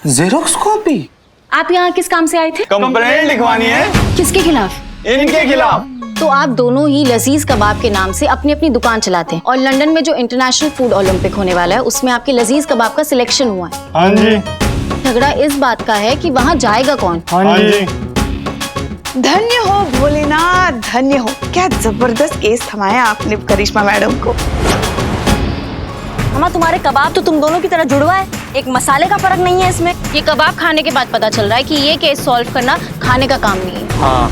Xerox copy? आप यहाँ किस काम से आए थे? कंप्लेंट लिखवानी है। किसके खिलाफ? इनके खिलाफ। तो आप दोनों ही लजीज कबाब के नाम से अपनी अपनी दुकान चलाते हैं और लंदन में जो इंटरनेशनल फूड ओलंपिक होने वाला है उसमें आपके लजीज कबाब का सिलेक्शन हुआ है। हाँ जी। झगड़ा इस बात का है कि वहाँ जाएगा कौन? हाँ जी। धन्य हो भोलेनाथ, धन्य हो। क्या जबरदस्त केस थमाया आपने करिश्मा मैडम को। हमारा तुम्हारे कबाब तो तुम दोनों की तरह जुड़वा है, एक मसाले का फर्क नहीं है इसमें। ये कबाब खाने के बाद पता चल रहा है कि ये केस सॉल्व करना खाने का काम नहीं है। हाँ।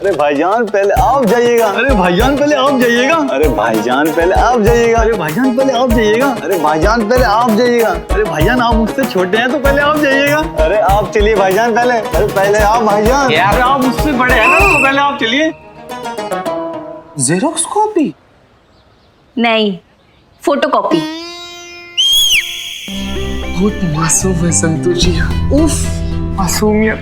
अरे भाईजान पहले आप जाइएगा। अरे भाईजान पहले आप जाइएगा। अरे भाईजान पहले आप जाइएगा। अरे भाईजान पहले आप जाइएगा। अरे भाईजान पहले आप जाइएगा। अरे भाईजान आप मुझसे छोटे हैं तो पहले आप जाइएगा। अरे आप चलिए भाईजान पहले। अरे पहले आप भाईजान। यार आप मुझसे बड़े हैं ना तो पहले आप चलिए। Xerox copy? नहीं, फोटोकॉपी। बहुत मासूम है संतोष जी। उफ, मासूमियत।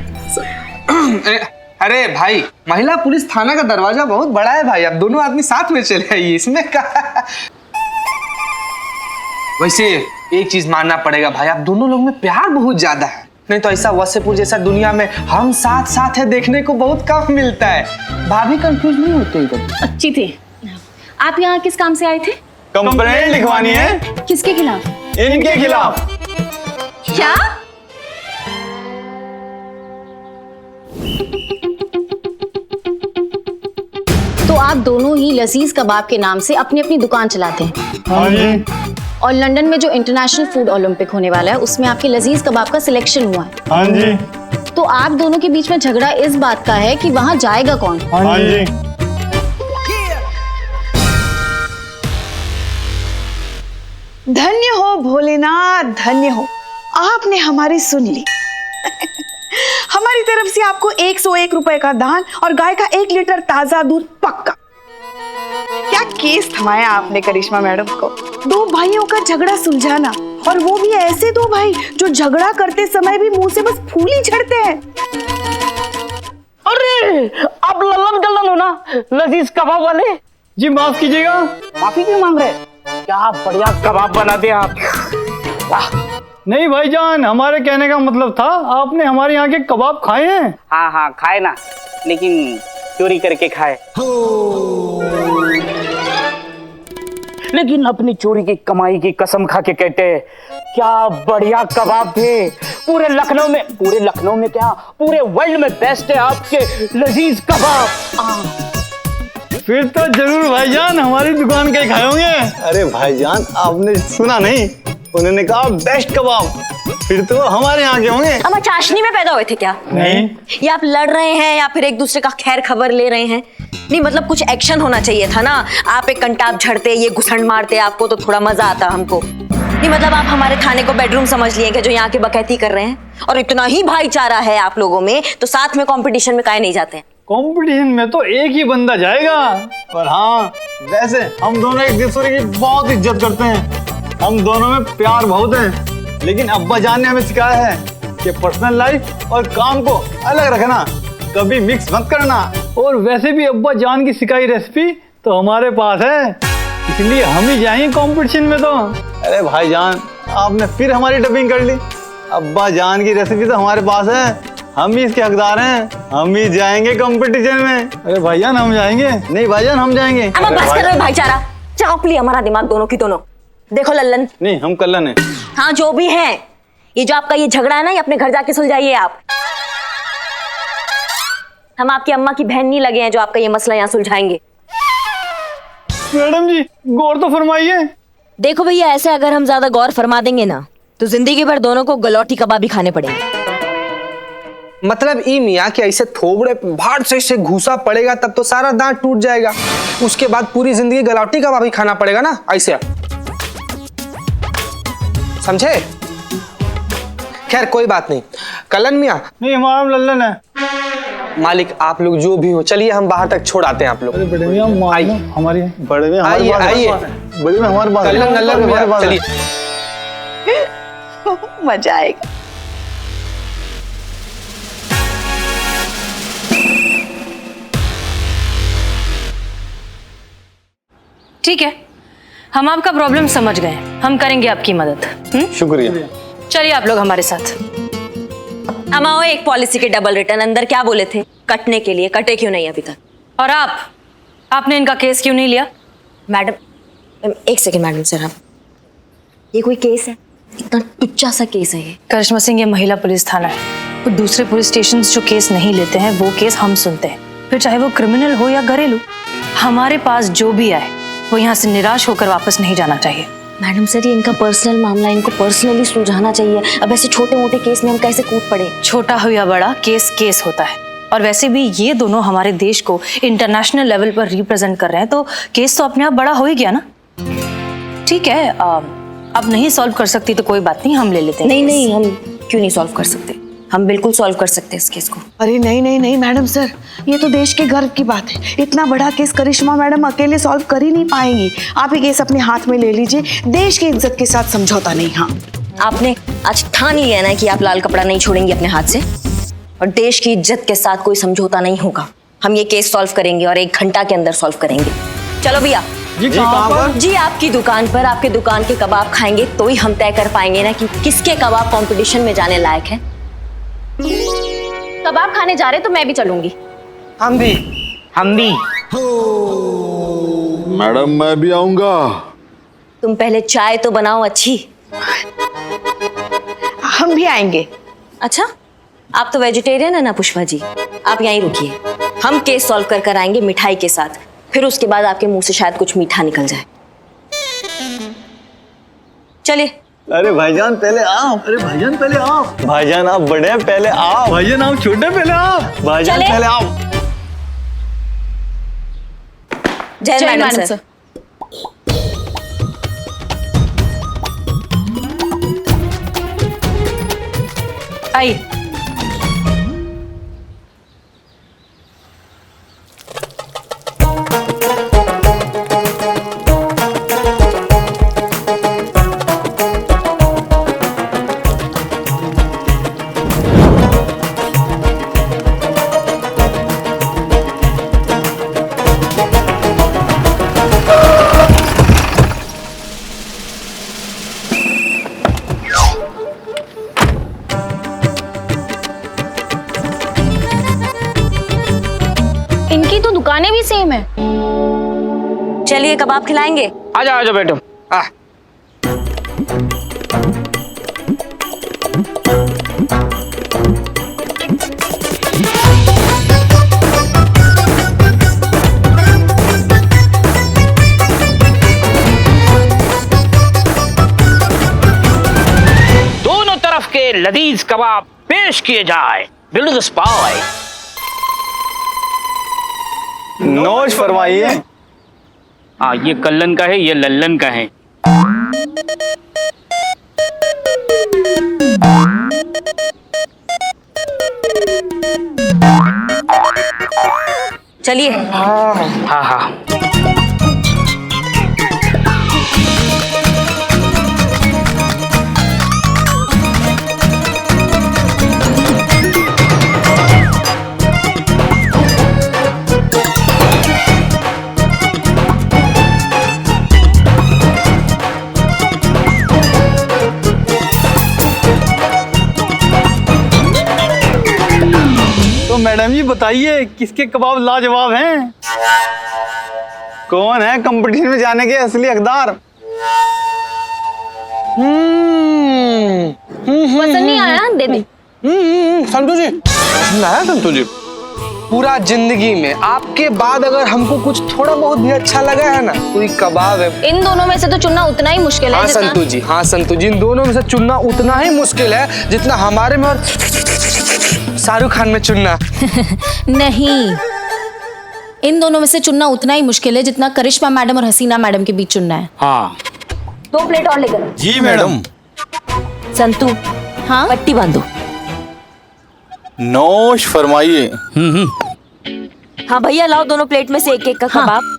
अरे भाई, महिला पुलिस थाना का दरवाजा बहुत बड़ा है भाई, अब दोनों आदमी साथ में चले आइए, इसमें क्या। वैसे एक चीज मानना पड़ेगा भाई, आप दोनों लोग में प्यार बहुत ज्यादा है, नहीं तो ऐसा वसेपुर जैसा दुनिया में हम साथ साथ है देखने को बहुत कम मिलता है। भाभी कंफ्यूज नहीं होते इधर। अच्छी थी। आप यहाँ किस काम से आए थे? कंप्लेंट लिखवानी है। किसके खिलाफ? इनके खिलाफ। क्या? तो आप दोनों ही लजीज कबाब के नाम से अपनी अपनी दुकान चलाते हैं हाँ जी। और लंदन में जो इंटरनेशनल फूड ओलंपिक होने वाला है उसमें आपके लजीज कबाब का सिलेक्शन हुआ है। हाँ जी। तो आप दोनों के बीच में झगड़ा इस बात का है कि वहाँ जाएगा कौन? हाँ जी। धन्य हो भोलेनाथ, धन्य हो। आपने हमारी सुन ली। हमारी तरफ से आपको 101 रुपए का दान और गाय का 1 लीटर ताजा दूध पक्का। क्या केस थमाया आपने करिश्मा मैडम को। दो भाइयों का झगड़ा सुलझाना, और वो भी ऐसे दो भाई जो झगड़ा करते समय भी मुंह से बस फूल ही झड़ते हैं। अरे आप लल्लन गल्लन हो ना, लजीज कबाब वाले। जी माफ कीजिएगा। माफी क्यों मांग रहे? क्या बढ़िया कबाब बनाते आप। वाह। नहीं भाईजान, हमारे कहने का मतलब था आपने हमारे यहाँ के कबाब खाए हैं। हाँ हाँ खाए ना, लेकिन चोरी करके खाए। लेकिन अपनी चोरी की कमाई की कसम खा के कहते हैं, क्या बढ़िया कबाब थे। पूरे लखनऊ में क्या, पूरे वर्ल्ड में बेस्ट है आपके लजीज कबाब। फिर तो जरूर भाईजान हमारी दुकान के खाए होंगे। अरे भाईजान आपने सुना नहीं, उन्होंने कहा बेस्ट कबाब, फिर तो हमारे यहाँ के होंगे। अब आप चाशनी में पैदा हुए थे क्या? नहीं। या आप लड़ रहे हैं या फिर एक दूसरे का खैर खबर ले रहे हैं? नहीं मतलब कुछ एक्शन होना चाहिए था ना। आप एक कंटाप झड़ते, ये घुसंड मारते आपको तो थोड़ा मजा आता हमको। नहीं मतलब आप हमारे थाने को बेडरूम समझ लिए कि जो यहाँ की बकैती कर रहे हैं। और इतना ही भाईचारा है आप लोगों में तो साथ में कंपटीशन में काहे नहीं जाते हैं? कंपटीशन में तो एक ही बंदा जाएगा। पर हाँ, वैसे हम दोनों एक दूसरे की बहुत इज्जत करते हैं, हम दोनों में प्यार बहुत है। लेकिन अब्बा जान ने हमें सिखाया है कि पर्सनल लाइफ और काम को अलग रखना, कभी मिक्स मत करना। और वैसे भी अब्बा जान की सिखाई रेसिपी तो हमारे पास है, इसलिए हम ही जाएंगे कंपटीशन में। तो अरे भाईजान आपने फिर हमारी डबिंग कर ली। अब्बा जान की रेसिपी तो हमारे पास है, हम ही इसके हकदार हैं, हम ही जाएंगे कंपटीशन में। अरे भाईजान हम जाएंगे। नहीं भाईजान हम जाएंगे। अब आप बस कर रहे हो भाईचारा, चाप लिया हमारा दिमाग दोनों की दोनों। देखो लल्लन, नहीं हम कल्लन है। हाँ जो भी है, ये जो आपका ये झगड़ा है ना, ये अपने घर जाके सुलझाइए आप। हम आपकी अम्मा की बहन नहीं लगे हैं जो आपका ये मसला यहाँ सुलझाएंगे। मैडम जी गौर तो फरमाइए। देखो भैया, ऐसे अगर हम ज्यादा गौर फरमा देंगे ना तो जिंदगी भर दोनों को गलौटी कबाब ही खाने पड़ेंगे। मतलब ई मियाँ कि ऐसे थोबड़े भाड़ से ऐसे घुसा पड़ेगा तब तो सारा दांत टूट जाएगा, उसके बाद पूरी जिंदगी गलौटी कबाब ही खाना पड़ेगा ना, ऐसे समझे। खैर कोई बात नहीं। कलन मियाँ। नहीं हमारा लल्लन है। मालिक आप लोग जो भी हो, चलिए हम बाहर तक छोड़ आते हैं आप लोग। अरे बड़े मियाँ आइए। हमारी बड़े में हमारे आइए पास आइए। है। बड़े में हमारे पास है। कलन नल्लन हमारे मियाँ, पास है। चलिए। मजा आएगा। ठीक है, हम आपका प्रॉब्लम समझ गए। हम करेंगे आपकी मदद। शुक्रिया। चलिए आप लोग हमारे साथ। अमाओ, एक पॉलिसी के डबल रिटर्न अंदर क्या बोले थे? कटने के लिए, कटे क्यों नहीं अभी तक? और आपने इनका केस क्यों नहीं लिया? मैडम, एक सेकंड मैडम सर, आप ये कोई केस है? इतना टुच्चा सा केस है ये। करिश्मा सिंह, ये महिला पुलिस थाना है। वो दूसरे पुलिस स्टेशन जो केस नहीं लेते हैं वो केस हम सुनते हैं, फिर चाहे वो क्रिमिनल हो या घरेलू। हमारे पास जो भी आए वो यहाँ से निराश होकर वापस नहीं जाना चाहिए। मैडम सर, ये इनका पर्सनल मामला, इनको पर्सनली सुलझाना चाहिए। अब ऐसे छोटे मोटे केस में हम कैसे कूद पड़े? छोटा हो या बड़ा, केस केस होता है। और वैसे भी ये दोनों हमारे देश को इंटरनेशनल लेवल पर रिप्रेजेंट कर रहे हैं, तो केस तो अपने आप बड़ा हो ही गया ना। ठीक है, अब नहीं सॉल्व कर सकती तो कोई बात नहीं, हम ले लेते हैं। नहीं नहीं, हम क्यों नहीं सॉल्व कर सकते? हम बिल्कुल सॉल्व कर सकते हैं इस केस को। अरे नहीं नहीं नहीं मैडम सर, ये तो देश के गर्व की बात है। इतना बड़ा केस करिश्मा मैडम अकेले सॉल्व कर ही नहीं पाएंगी। आप ये केस अपने हाथ में ले लीजिए, देश की इज्जत के साथ समझौता नहीं। हाँ, आपने आज ठान ही लिया ना कि आप लाल कपड़ा नहीं छोड़ेंगे अपने हाथ से, और देश की इज्जत के साथ कोई समझौता नहीं होगा। हम ये केस सॉल्व करेंगे और 1 घंटा के अंदर सॉल्व करेंगे। चलो भैया जी कहाँ पर? जी, आपकी दुकान पर। आपके दुकान के कबाब खाएंगे तो ही हम तय कर पाएंगे ना कि किसके कबाब कंपटीशन में जाने लायक है। कबाब खाने जा रहे तो मैं भी चलूंगी। हम भी। मैडम मैं भी आऊंगा। तुम पहले चाय तो बनाओ अच्छी। हम भी आएंगे। अच्छा, आप तो वेजिटेरियन है ना पुष्पा जी? आप यहीं रुकिए, हम केस सॉल्व कर कर आएंगे मिठाई के साथ। फिर उसके बाद आपके मुंह से शायद कुछ मीठा निकल जाए। चलिए। अरे भाईजान पहले आप। अरे भाईजान पहले आप। भाईजान आप बड़े हैं, पहले आप। भाईजान आप छोटे, पहले आप। भाईजान चले। पहले आप। जय मैडम सर। आइए। इनकी तो दुकानें भी सेम है। चलिए कबाब खिलाएंगे। आजा बैठो। दोनों तरफ के लजीज कबाब पेश किए जाए। बिल्कुल स्पाई। नोश फरमाइए। हाँ, ये कल्लन का है, ये लल्लन का है। चलिए। हाँ हाँ। तो मैडम जी बताइए, किसके कबाब लाजवाब हैं? कौन है कंपटीशन में जाने के असली हकदार? पसंद नहीं आया? दे दे। संतु जी, है संतु जी, पूरा जिंदगी में आपके बाद अगर हमको कुछ थोड़ा बहुत भी अच्छा लगा है ना, तो ये कबाब है। इन दोनों में से तो चुनना उतना ही मुश्किल है। हाँ संतु जी, हाँ संतु जी, इन दोनों में से चुनना उतना ही मुश्किल है जितना हमारे में और शाहरुख खान में चुनना। नहीं, इन दोनों में से चुनना उतना ही मुश्किल है जितना करिश्मा मैडम और हसीना मैडम के बीच चुनना है। हाँ 2 प्लेट और लेकर। जी मैडम। संतु, हाँ, पट्टी बांधो। नोश फरमाइए। हाँ भैया, लाओ दोनों प्लेट में से एक एक का हाँ। कबाब।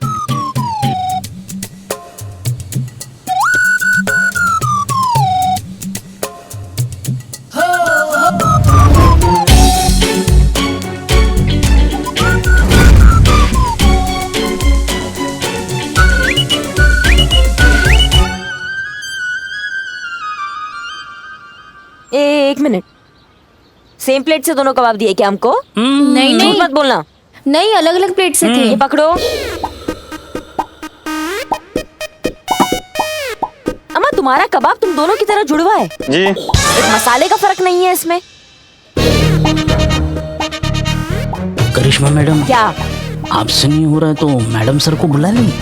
एक मिनट, सेम प्लेट से दोनों कबाब दिए क्या हमको? नहीं झूठ नहीं मत बोलना। नहीं, अलग अलग प्लेट से थे। ये पकड़ो। अम्मा तुम्हारा कबाब तुम दोनों की तरह जुड़वा है। जी एक मसाले का फर्क नहीं है इसमें। करिश्मा मैडम, क्या? आपसे नहीं हो रहा है तो मैडम सर को बुला लें।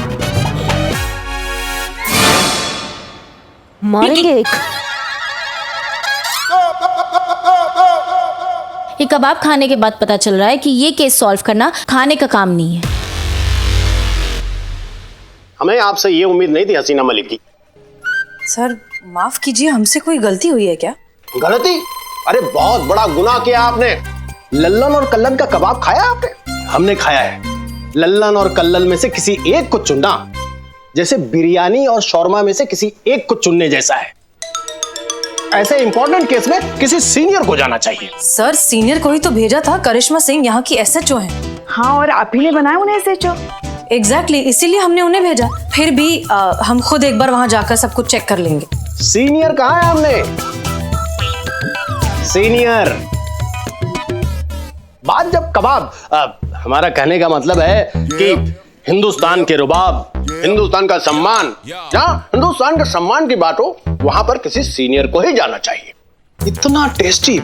मारेंगे एक। ये कबाब खाने के बाद पता चल रहा है कि ये केस सॉल्व करना खाने का काम नहीं है। हमें आपसे ये उम्मीद नहीं थी हसीना मलिक की। सर माफ कीजिए, हमसे कोई गलती हुई है क्या? गलती? अरे बहुत बड़ा गुनाह किया आपने। लल्लन और कल्लन का कबाब खाया आपने? हमने खाया है। लल्लन और कल्लन में से किसी एक को चुनना जैसे बिरयानी और शौरमा में से किसी एक को चुनने जैसा है। ऐसे इंपॉर्टेंट केस में किसी सीनियर को जाना चाहिए। सर सीनियर को ही तो भेजा था, करिश्मा सिंह यहाँ की SHO हैं। हाँ, और आप ही ने बनाया उन्हें SHO। एग्जैक्टली, इसीलिए हमने उन्हें भेजा। फिर भी हम खुद एक बार वहाँ जाकर सब कुछ चेक कर लेंगे। सीनियर कहाँ है हमने? सीनियर बात जब कबाब, हमारा कहने का मतलब है कि हिंदुस्तान के रुबाब, हिंदुस्तान का सम्मान, जहां हिंदुस्तान के सम्मान की बात हो वहां पर किसी सीनियर को ही जाना चाहिए। इतना टेस्टी,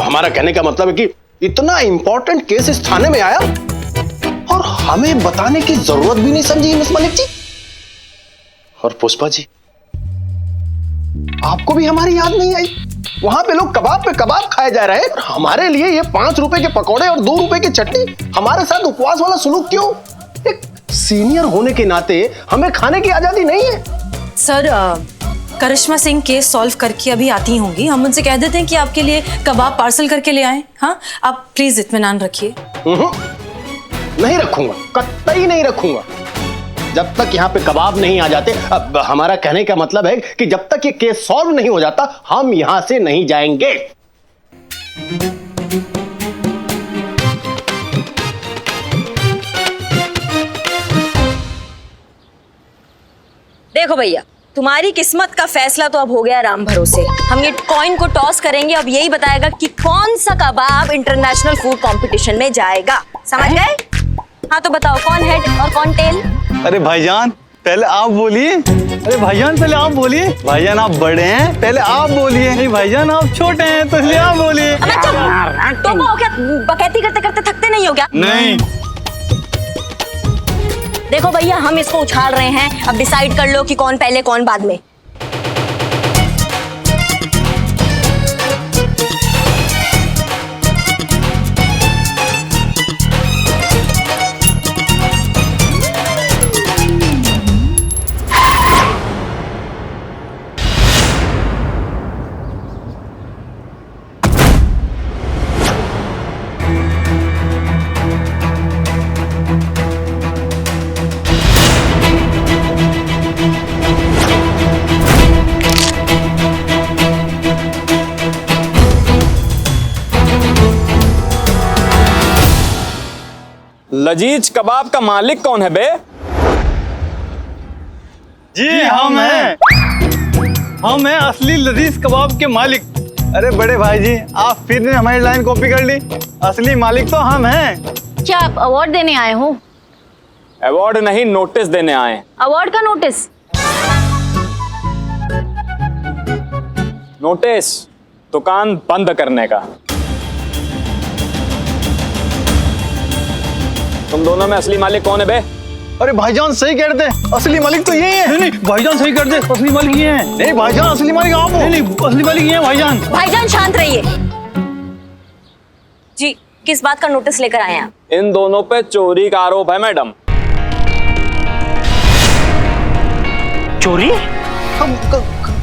हमारा कहने का मतलब है कि इतना इंपॉर्टेंट केस इस थाने में आया और हमें बताने की जरूरत भी नहीं समझी मिस मलिक जी। और पुष्पा जी, आपको भी हमारी याद नहीं आई? वहां पे लोग कबाब पे कबाब खाए जा रहे हैं और हमारे लिए ये 5 रुपए के पकौड़े और 2 रुपए की चटनी, हमारे साथ उपवास वाला सुलूक क्यों? एक सीनियर होने के नाते हमें खाने की आजादी नहीं है? सर करिश्मा सिंह केस सॉल्व करके अभी आती होंगी, हम उनसे कह देते हैं कि आपके लिए कबाब पार्सल करके ले आए। हाँ, आप प्लीज इत्मीनान रखिए। नहीं रखूंगा, कतई नहीं रखूंगा जब तक यहाँ पे कबाब नहीं आ जाते। अब हमारा कहने का मतलब है कि जब तक ये केस सॉल्व नहीं हो जाता हम यहां से नहीं जाएंगे। देखो भैया, तुम्हारी किस्मत का फैसला तो अब हो गया राम भरोसे। हम ये कॉइन को टॉस करेंगे, अब यही बताएगा कि कौन सा कबाब इंटरनेशनल फूड कंपटीशन में जाएगा। समझ गए? हाँ तो बताओ, कौन हेड और कौन टेल? अरे भाईजान पहले आप बोलिए। अरे भाईजान पहले आप बोलिए। भाईजान आप बड़े हैं, पहले आप बोलिए। नहीं भाईजान आप छोटे हैं तो इसलिए आप बोलिए। तो वो क्या बकैती करते करते थकते नहीं हो क्या? नहीं। देखो भैया, हम इसको उछाल रहे हैं, अब डिसाइड कर लो कि कौन पहले कौन बाद में। लजीज कबाब का मालिक कौन है बे? जी हम हैं असली लजीज कबाब के मालिक। अरे बड़े भाई जी, आप फिर ने हमारी लाइन कॉपी कर ली। असली मालिक तो हम हैं। क्या आप अवार्ड देने आए हो? अवार्ड नहीं, नोटिस देने आए। अवार्ड का नोटिस? नोटिस दुकान बंद करने का। तुम दोनों में असली मालिक कौन है बे? अरे भाईजान सही कह रहे थे, असली मालिक तो यही है। नहीं भाईजान सही कर दे, असली मालिक ये हैं। नहीं भाईजान असली मालिक आप हो। नहीं असली मालिक ये हैं भाईजान। भाईजान शांत रहिए जी। किस बात का नोटिस लेकर आए हैं? इन दोनों पे चोरी का आरोप है मैडम। चोरी?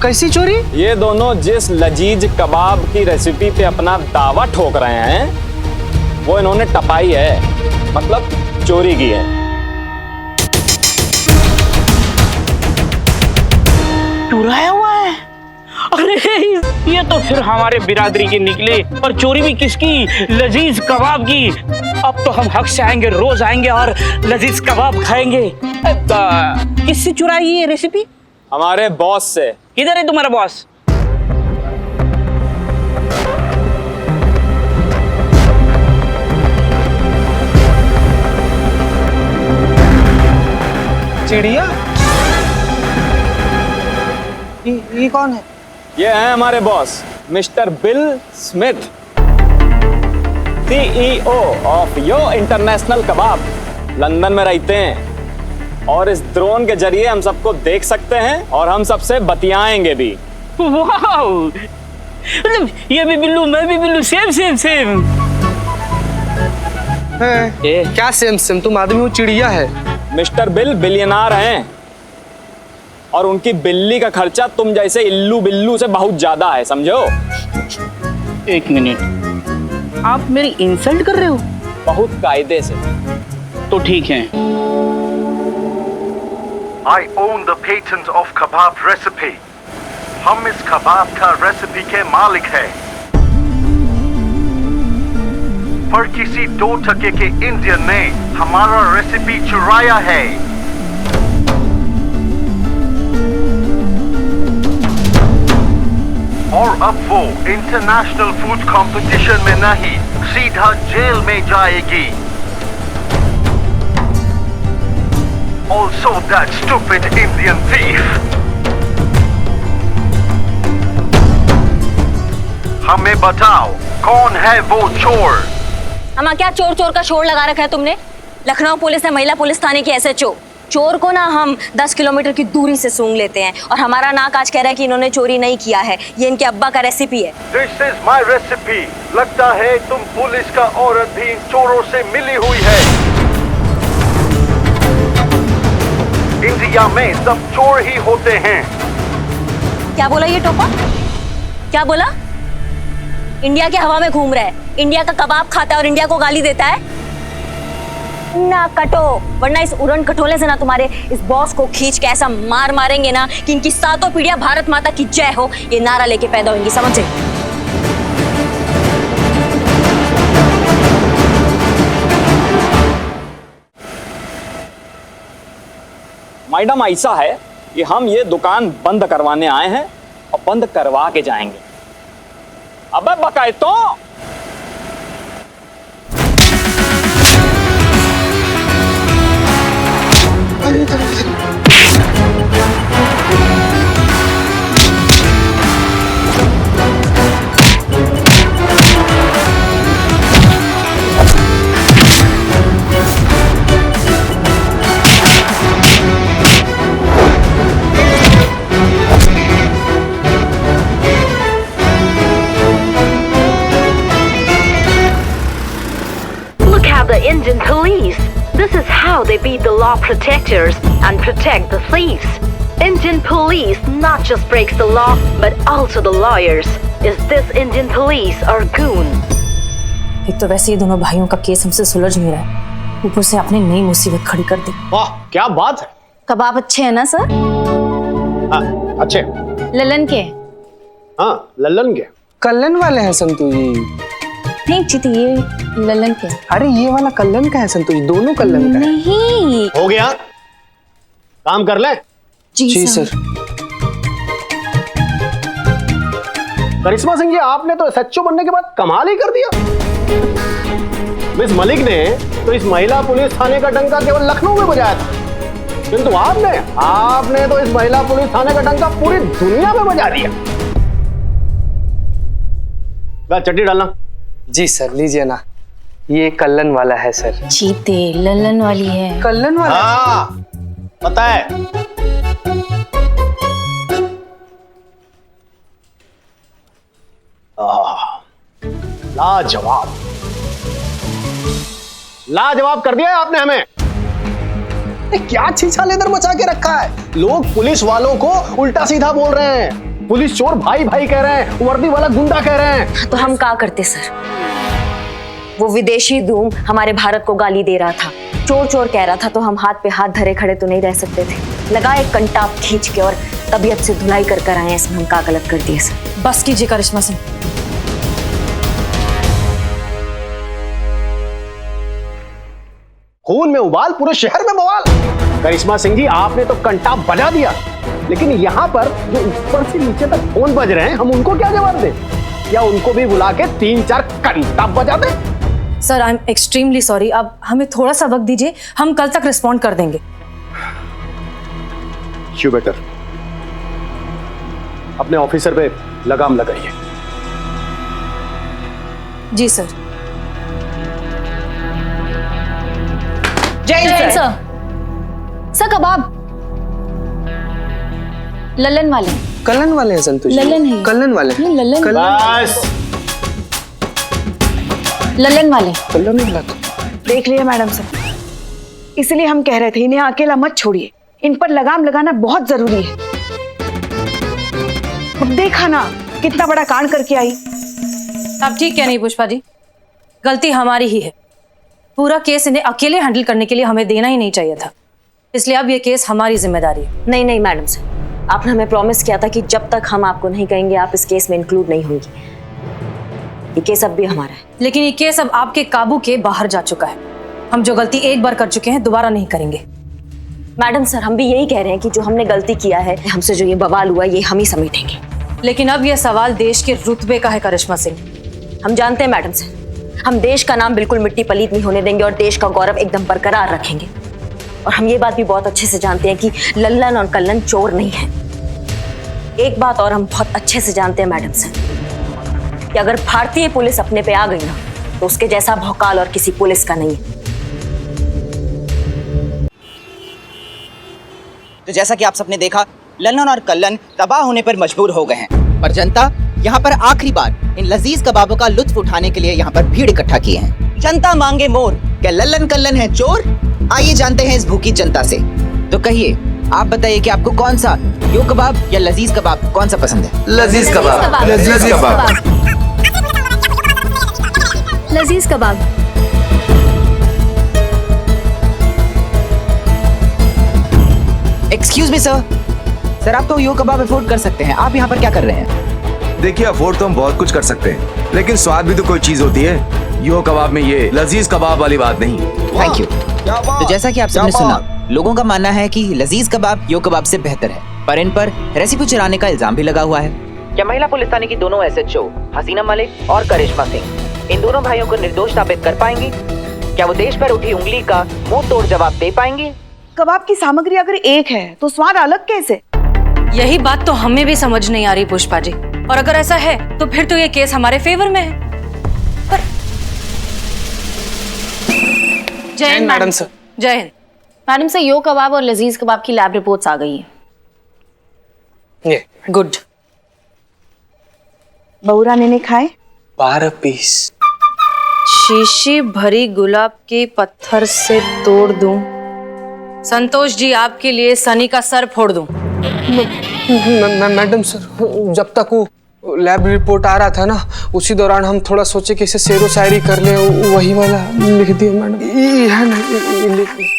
कैसी चोरी? ये दोनों जिस लजीज कबाब की रेसिपी पे अपना दावा ठोक रहे हैं वो इन्होंने टपाई है, मतलब चोरी की है। चुराया हुआ है? अरे ये तो फिर हमारे बिरादरी की निकली, और चोरी भी किसकी? लजीज कबाब की। अब तो हम हक से आएंगे, रोज आएंगे और लजीज कबाब खाएंगे। किससे चुराई ये रेसिपी? हमारे बॉस से। किधर है तुम्हारा बॉस? चिड़िया? ये कौन है? ये हैं हमारे boss mister Bill Smith, CEO of Yo International kebab. London में रहते हैं और इस ड्रोन के जरिए हम सबको देख सकते हैं और हम सबसे बतियाएंगे भी। वाओ, मतलब ये भी बिल्लू, मैं भी बिल्लू, सेम सेम सेम। क्या सेम सेम? तुम आदमी हो, चिड़िया है। मिस्टर बिल बिलियनार हैं और उनकी बिल्ली का खर्चा तुम जैसे इल्लू बिल्लू से बहुत ज्यादा है, समझो। एक मिनट, आप मेरी इंसल्ट कर रहे हो? बहुत कायदे से। तो ठीक है। I own the patent of kebab recipe. हम इस कबाब का रेसिपी के मालिक हैं। पर किसी 2% के इंडियन ने हमारा रेसिपी चुराया है। और अब वो इंटरनेशनल फूड कंपटीशन में नहीं, सीधा जेल में जाएगी। Also that stupid Indian thief. हमें बताओ कौन है वो चोर? हम क्या चोर चोर का शोर लगा रखा है तुमने? लखनऊ पुलिस है, महिला पुलिस थाने की SHO। चोर को ना हम 10 किलोमीटर की दूरी से सूंघ लेते हैं और हमारा नाक आज कह रहा है कि इन्होंने चोरी नहीं किया है, ये इनके अब्बा का रेसिपी है। This is my recipe. लगता है तुम पुलिस का औरत भी इन चोरों से मिली हुई है। इंडिया में सब चोर ही होते हैं। क्या बोला ये टोपा? क्या बोला? इंडिया के हवा में घूम रहा है, इंडिया का कबाब खाता है और इंडिया को गाली देता है? ना कटो, वरना इस उड़न कटोले से ना तुम्हारे इस बॉस को खींच के ऐसा मार मारेंगे ना कि इनकी 7 पीढ़ियां भारत माता की जय हो ये नारा लेके पैदा होंगी, समझे? मैडम ऐसा है कि हम ये दुकान बंद करवाने आए हैं और बंद करवा के जाएंगे। अबे बकायतो The Indian police. This is how they beat the law protectors and protect the thieves. Indian police not just breaks the law but also the lawyers. Is this Indian police or goon? एक तो वैसे ही दोनों भाइयों का case हमसे सुलझ नहीं रहा है, ऊपर से आपने नई मुसीबत खड़ी कर दी। वाह क्या बात है। कबाब अच्छे हैं ना सर? हाँ अच्छे। ललन के? हाँ ललन के। कल्लन वाले हैं संतू जी? नहीं चिति, ये ललन के। अरे ये वाला कल्लन का है संतू जी, दोनों कल्लन का है। नहीं हो गया, काम कर ले। जी सर। करिश्मा सिंह जी आपने तो SHO बनने के बाद कमाल ही कर दिया। मिस मलिक ने तो इस महिला पुलिस थाने का डंका केवल लखनऊ में बजाया था, किंतु आपने तो इस महिला पुलिस थाने का डंका पूरी दुनिया में बजा दिया। चट्टी डालना। जी सर, लीजिए ना, ये कल्लन वाला है सर। चीते ललन वाली है। कल्लन वाला? हाँ पता है। लाजवाब लाजवाब कर दिया है आपने हमें। क्या छीछाल इधर मचा के रखा है। लोग पुलिस वालों को उल्टा सीधा बोल रहे हैं, पुलिस चोर भाई भाई कह रहे हैं, वर्दी वाला गुंडा कह रहे हैं। तो हम क्या करते सर? वो विदेशी धूम हमारे भारत को गाली दे रहा था, चोर चोर कह रहा था, तो हम हाथ पे हाथ धरे खड़े तो नहीं रह सकते थे। लगाए कंटाप खींच के और तबीयत से धुलाई कर कर आए, इसमें हम क्या गलत कर दिए सर? बस कीजिए करिश्मा सिंह। खून में उबाल, पूरे शहर में बवाल। करिश्मा सिंह जी आपने तो कंटाप बजा दिया, लेकिन यहाँ पर जो ऊपर से नीचे तक फोन बज रहे हैं, हम उनको क्या जवाब दें? या उनको भी बुला के 3-4 कंटाप बजा दें? Sir I am extremely sorry, अब हमें थोड़ा सा वक्त दीजिए, हम कल तक रिस्पॉन्ड कर देंगे। यू बेटर अपने ऑफिसर पे लगाम लगाइए। जी सर। जय सर। सर कबाब लल्लन वाले। कलन वाले हैं संतोष जी? लल्लन है। कलन वाले? नहीं लल्लन। बस लल्लन वाले। कलन वाला तो देख लिया मैडम सर, इसलिए हम कह रहे थे इन्हें अकेला मत छोड़िए, इन पर लगाम लगाना बहुत जरूरी है। अब देखा ना कितना बड़ा कांड करके आई। आप ठीक क्या नहीं पुष्पा जी, गलती हमारी ही है। पूरा केस इन्हें अकेले हैंडल करने के लिए हमें देना ही नहीं चाहिए था, इसलिए अब ये केस हमारी जिम्मेदारी है। नहीं नहीं मैडम सर, आपने हमें प्रॉमिस किया था कि जब तक हम आपको नहीं कहेंगे आप इस केस में इंक्लूड नहीं होंगी। ये केस अब भी हमारा है। लेकिन ये केस अब आपके काबू के बाहर जा चुका है। हम जो गलती एक बार कर चुके हैं दोबारा नहीं करेंगे। मैडम सर, हम भी यही कह रहे हैं कि जो हमने गलती किया है, हमसे जो ये बवाल हुआ ये हम ही समेटेंगे। लेकिन अब यह सवाल देश के रुतबे का है करिश्मा सिंह। हम जानते हैं मैडम सर, हम देश का नाम बिल्कुल मिट्टी पलीत नहीं होने देंगे और देश का गौरव एकदम बरकरार रखेंगे। और हम ये बात भी बहुत अच्छे से जानते हैं कि लल्लन और कल्लन चोर नहीं है। एक बात और हम बहुत अच्छे से जानते हैं मैडम सर, कि अगर भारतीय पुलिस अपने पे आ गई ना तो उसके जैसा भौकाल और किसी पुलिस का नहीं है। तो जैसा कि आप सबने देखा, लल्लन और कल्लन तबाह होने पर मजबूर हो गए हैं और जनता यहाँ पर आखिरी बार इन लजीज कबाबों का लुत्फ उठाने के लिए यहाँ पर भीड़ इकट्ठा किए हैं। जनता मांगे मोर, क्या लल्लन कल्लन है चोर? आइए जानते हैं इस भूखी जनता से। तो कहिए, आप बताइए कि आपको कौन सा यो कबाब या लजीज कबाब कौन सा पसंद है? लजीज कबाब। लजीज कबाब। लजीज कबाब। एक्सक्यूज मी सर, सर आप तो यो कबाब अफोर्ड कर सकते हैं, आप यहाँ पर क्या कर रहे हैं? देखिए, अफोर्ड तो हम बहुत कुछ कर सकते हैं, लेकिन स्वाद भी तो कोई चीज होती है। यो कबाब में ये लजीज कबाब वाली बात नहीं। Thank you. तो जैसा कि आप सबने सुना, लोगों का मानना है कि लजीज कबाब यो कबाब से बेहतर है, पर इन पर रेसिपी चुराने का इल्जाम भी लगा हुआ है। क्या महिला पुलिस थाने की दोनों SHO हसीना मलिक और करिश्मा सिंह इन दोनों भाइयों को निर्दोष साबित कर पाएंगी? क्या वो देश पर उठी उंगली का मुंह तोड़ जवाब दे पाएंगी? कबाब की सामग्री अगर एक है तो स्वाद अलग कैसे? यही बात तो हमें भी समझ नहीं आ रही पुष्पा जी, और अगर ऐसा है तो फिर तो ये केस हमारे फेवर में है। पर जय हिंद मैडम सर। जय हिंद मैडम से यो कबाब और लजीज कबाब की लैब रिपोर्ट्स आ गई हैं। ये गुड। बहूरा ने खाए 12 पीस। शीशी भरी गुलाब के पत्थर से तोड़ दूं, संतोष जी आपके लिए सनी का सर फोड़ दूं। मैडम सर, जब तक वो लैब रिपोर्ट आ रहा था ना, उसी दौरान हम थोड़ा सोचे कि इसे शेरो शायरी कर ले, वही वाला लिख दिया मैडम। ये है ना, ये लिख दिया।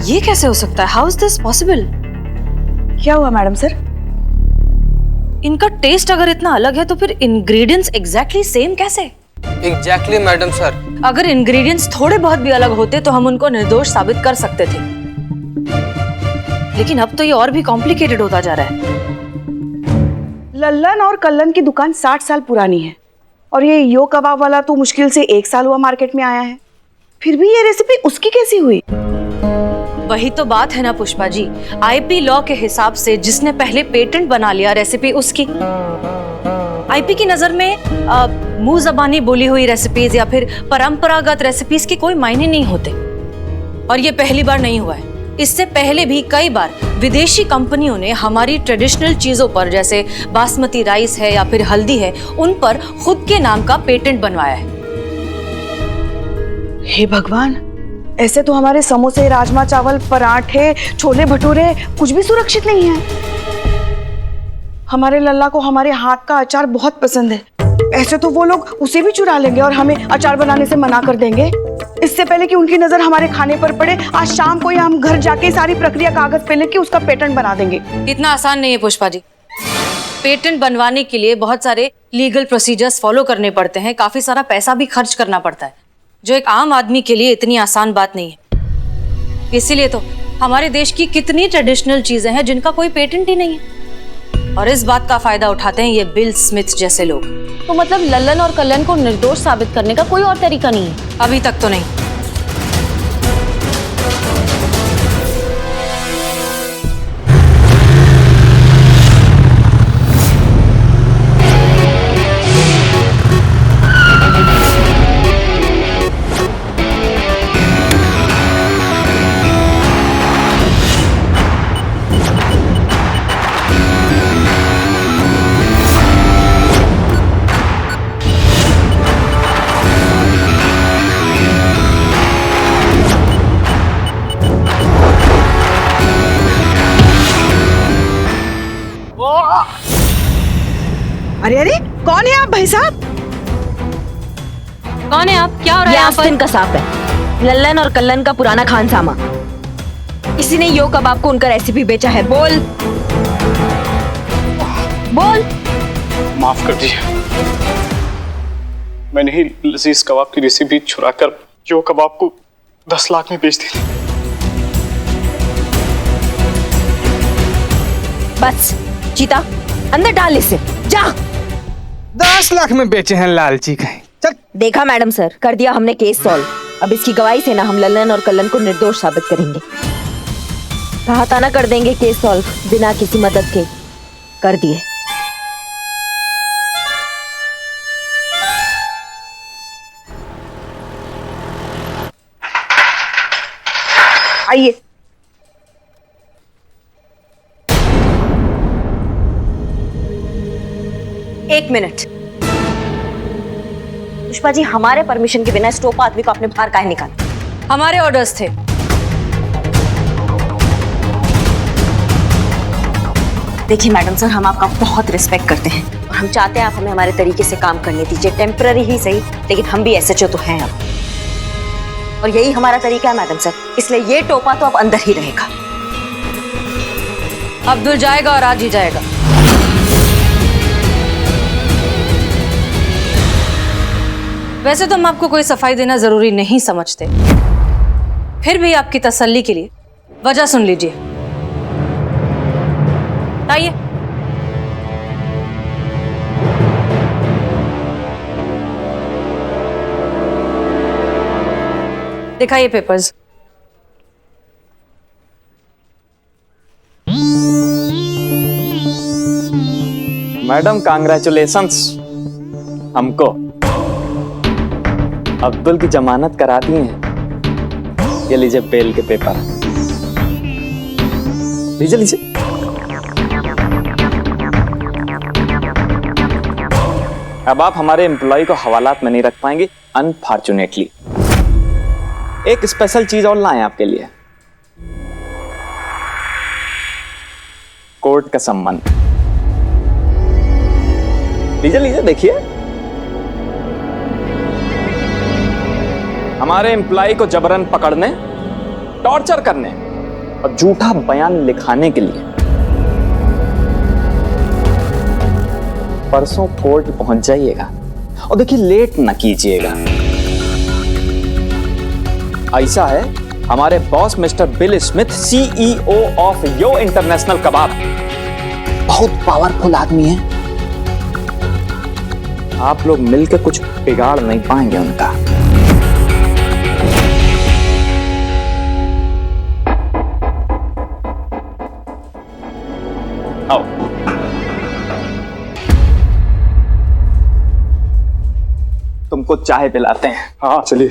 ये कैसे हो सकता है? How is this possible? क्या हुआ मैडम सर? इनका टेस्ट अगर इतना अलग है तो फिर इंग्रेडिएंट्स एग्जैक्टली सेम कैसे? Exactly madam sir. अगर इंग्रेडिएंट्स थोड़े बहुत भी अलग होते तो हम उनको निर्दोष साबित कर सकते थे, लेकिन अब तो ये और भी कॉम्प्लिकेटेड होता जा रहा है। लल्लन और कल्लन की दुकान 60 साल पुरानी है और ये यो कबाब वाला तो मुश्किल से 1 साल हुआ मार्केट में आया है, फिर भी ये रेसिपी उसकी कैसी हुई? वही तो बात है ना पुष्पा जी, IP लॉ के हिसाब से जिसने पहले पेटेंट बना लिया रेसिपी उसकी। IP की नजर में मुंह जबानी बोली हुई रेसिपीज या फिर परंपरागत रेसिपीज के कोई मायने नहीं होते, और ये पहली बार नहीं हुआ है। इससे पहले भी कई बार विदेशी कंपनियों ने हमारी ट्रेडिशनल चीजों पर, जैसे बासमती राइस है या फिर हल्दी है, उन पर खुद के नाम का पेटेंट बनवाया है। हे भगवान, ऐसे तो हमारे समोसे, राजमा चावल, पराठे, छोले भटूरे कुछ भी सुरक्षित नहीं है। हमारे लल्ला को हमारे हाथ का अचार बहुत पसंद है, ऐसे तो वो लोग उसे भी चुरा लेंगे और हमें अचार बनाने से मना कर देंगे। इससे पहले कि उनकी नजर हमारे खाने पर पड़े, आज शाम को ही हम घर जाके सारी प्रक्रिया कागज पे लेके उसका पेटेंट बना देंगे। इतना आसान नहीं है पुष्पा जी। पेटेंट बनवाने के लिए बहुत सारे लीगल प्रोसीजर्स फॉलो करने पड़ते हैं, काफी सारा पैसा भी खर्च करना पड़ता है, जो एक आम आदमी के लिए इतनी आसान बात नहीं है। इसीलिए तो हमारे देश की कितनी ट्रेडिशनल चीजें हैं जिनका कोई पेटेंट ही नहीं है। और इस बात का फायदा उठाते हैं ये बिल स्मिथ जैसे लोग। तो मतलब लल्लन और कल्लन को निर्दोष साबित करने का कोई और तरीका नहीं है? अभी तक तो नहीं। अरे अरे, कौन है आप भाई साहब? कौन है आप? क्या हो रहा ये है यहाँ आस्तीन का सांप है, लल्लन और कल्लन का पुराना खानसामा। इसी ने यो कबाब को उनका रेसिपी बेचा है। बोल बोल। माफ कर दीजिए, मैंने ही लजीज कबाब की रेसिपी चुराकर जो कबाब को 10 लाख में बेच दी थी। बस चीता, अंदर डाल इसे, जा। 10 लाख में बेचे हैं लालची कहीं। चल। देखा मैडम सर, कर दिया हमने केस सॉल्व। अब इसकी गवाही से ना हम लल्लन और कल्लन को निर्दोष साबित करेंगे। कहा था ना कर देंगे केस सॉल्व, बिना किसी मदद के कर दिए। आइए। एक मिनट, पुष्पा जी, हमारे परमिशन के बिना इस टोपा आदमी को अपने बाहर काहे निकाला? हमारे ऑर्डर्स थे। देखिए मैडम सर, हम आपका बहुत रिस्पेक्ट करते हैं और हम चाहते हैं आप हमें हमारे तरीके से काम करने दीजिए, टेम्पररी ही सही, लेकिन हम भी एसएचओ तो हैं अब, और यही हमारा तरीका है मैडम सर, इसलिए ये टोपा तो अब अंदर ही रहेगा। अब्दुल जाएगा और आज ही जाएगा। वैसे तो हम आपको कोई सफाई देना जरूरी नहीं समझते, फिर भी आपकी तसल्ली के लिए वजह सुन लीजिए। आइए। दिखाइए पेपर्स। मैडम कांग्रेचुलेशंस, हमको अब्दुल की जमानत करा दी है। ये लीजिए बेल के पेपर, लीजिए लीजिए। अब आप हमारे एम्प्लॉय को हवालात में नहीं रख पाएंगे, अनफॉर्चुनेटली। एक स्पेशल चीज और लाए आपके लिए, कोर्ट का सम्मान। लीजिए लीजिए, देखिए। हमारे एम्प्लॉय को जबरन पकड़ने, टॉर्चर करने और झूठा बयान लिखाने के लिए परसों कोर्ट पहुंच जाइएगा, और देखिए लेट ना कीजिएगा। ऐसा है, हमारे boss mister Bill Smith, CEO of Yo International kebab, बहुत पावरफुल आदमी है। आप लोग मिलकर कुछ बिगाड़ नहीं पाएंगे उनका। आओ। तुमको चाय पिलाते हैं। हाँ चलिए।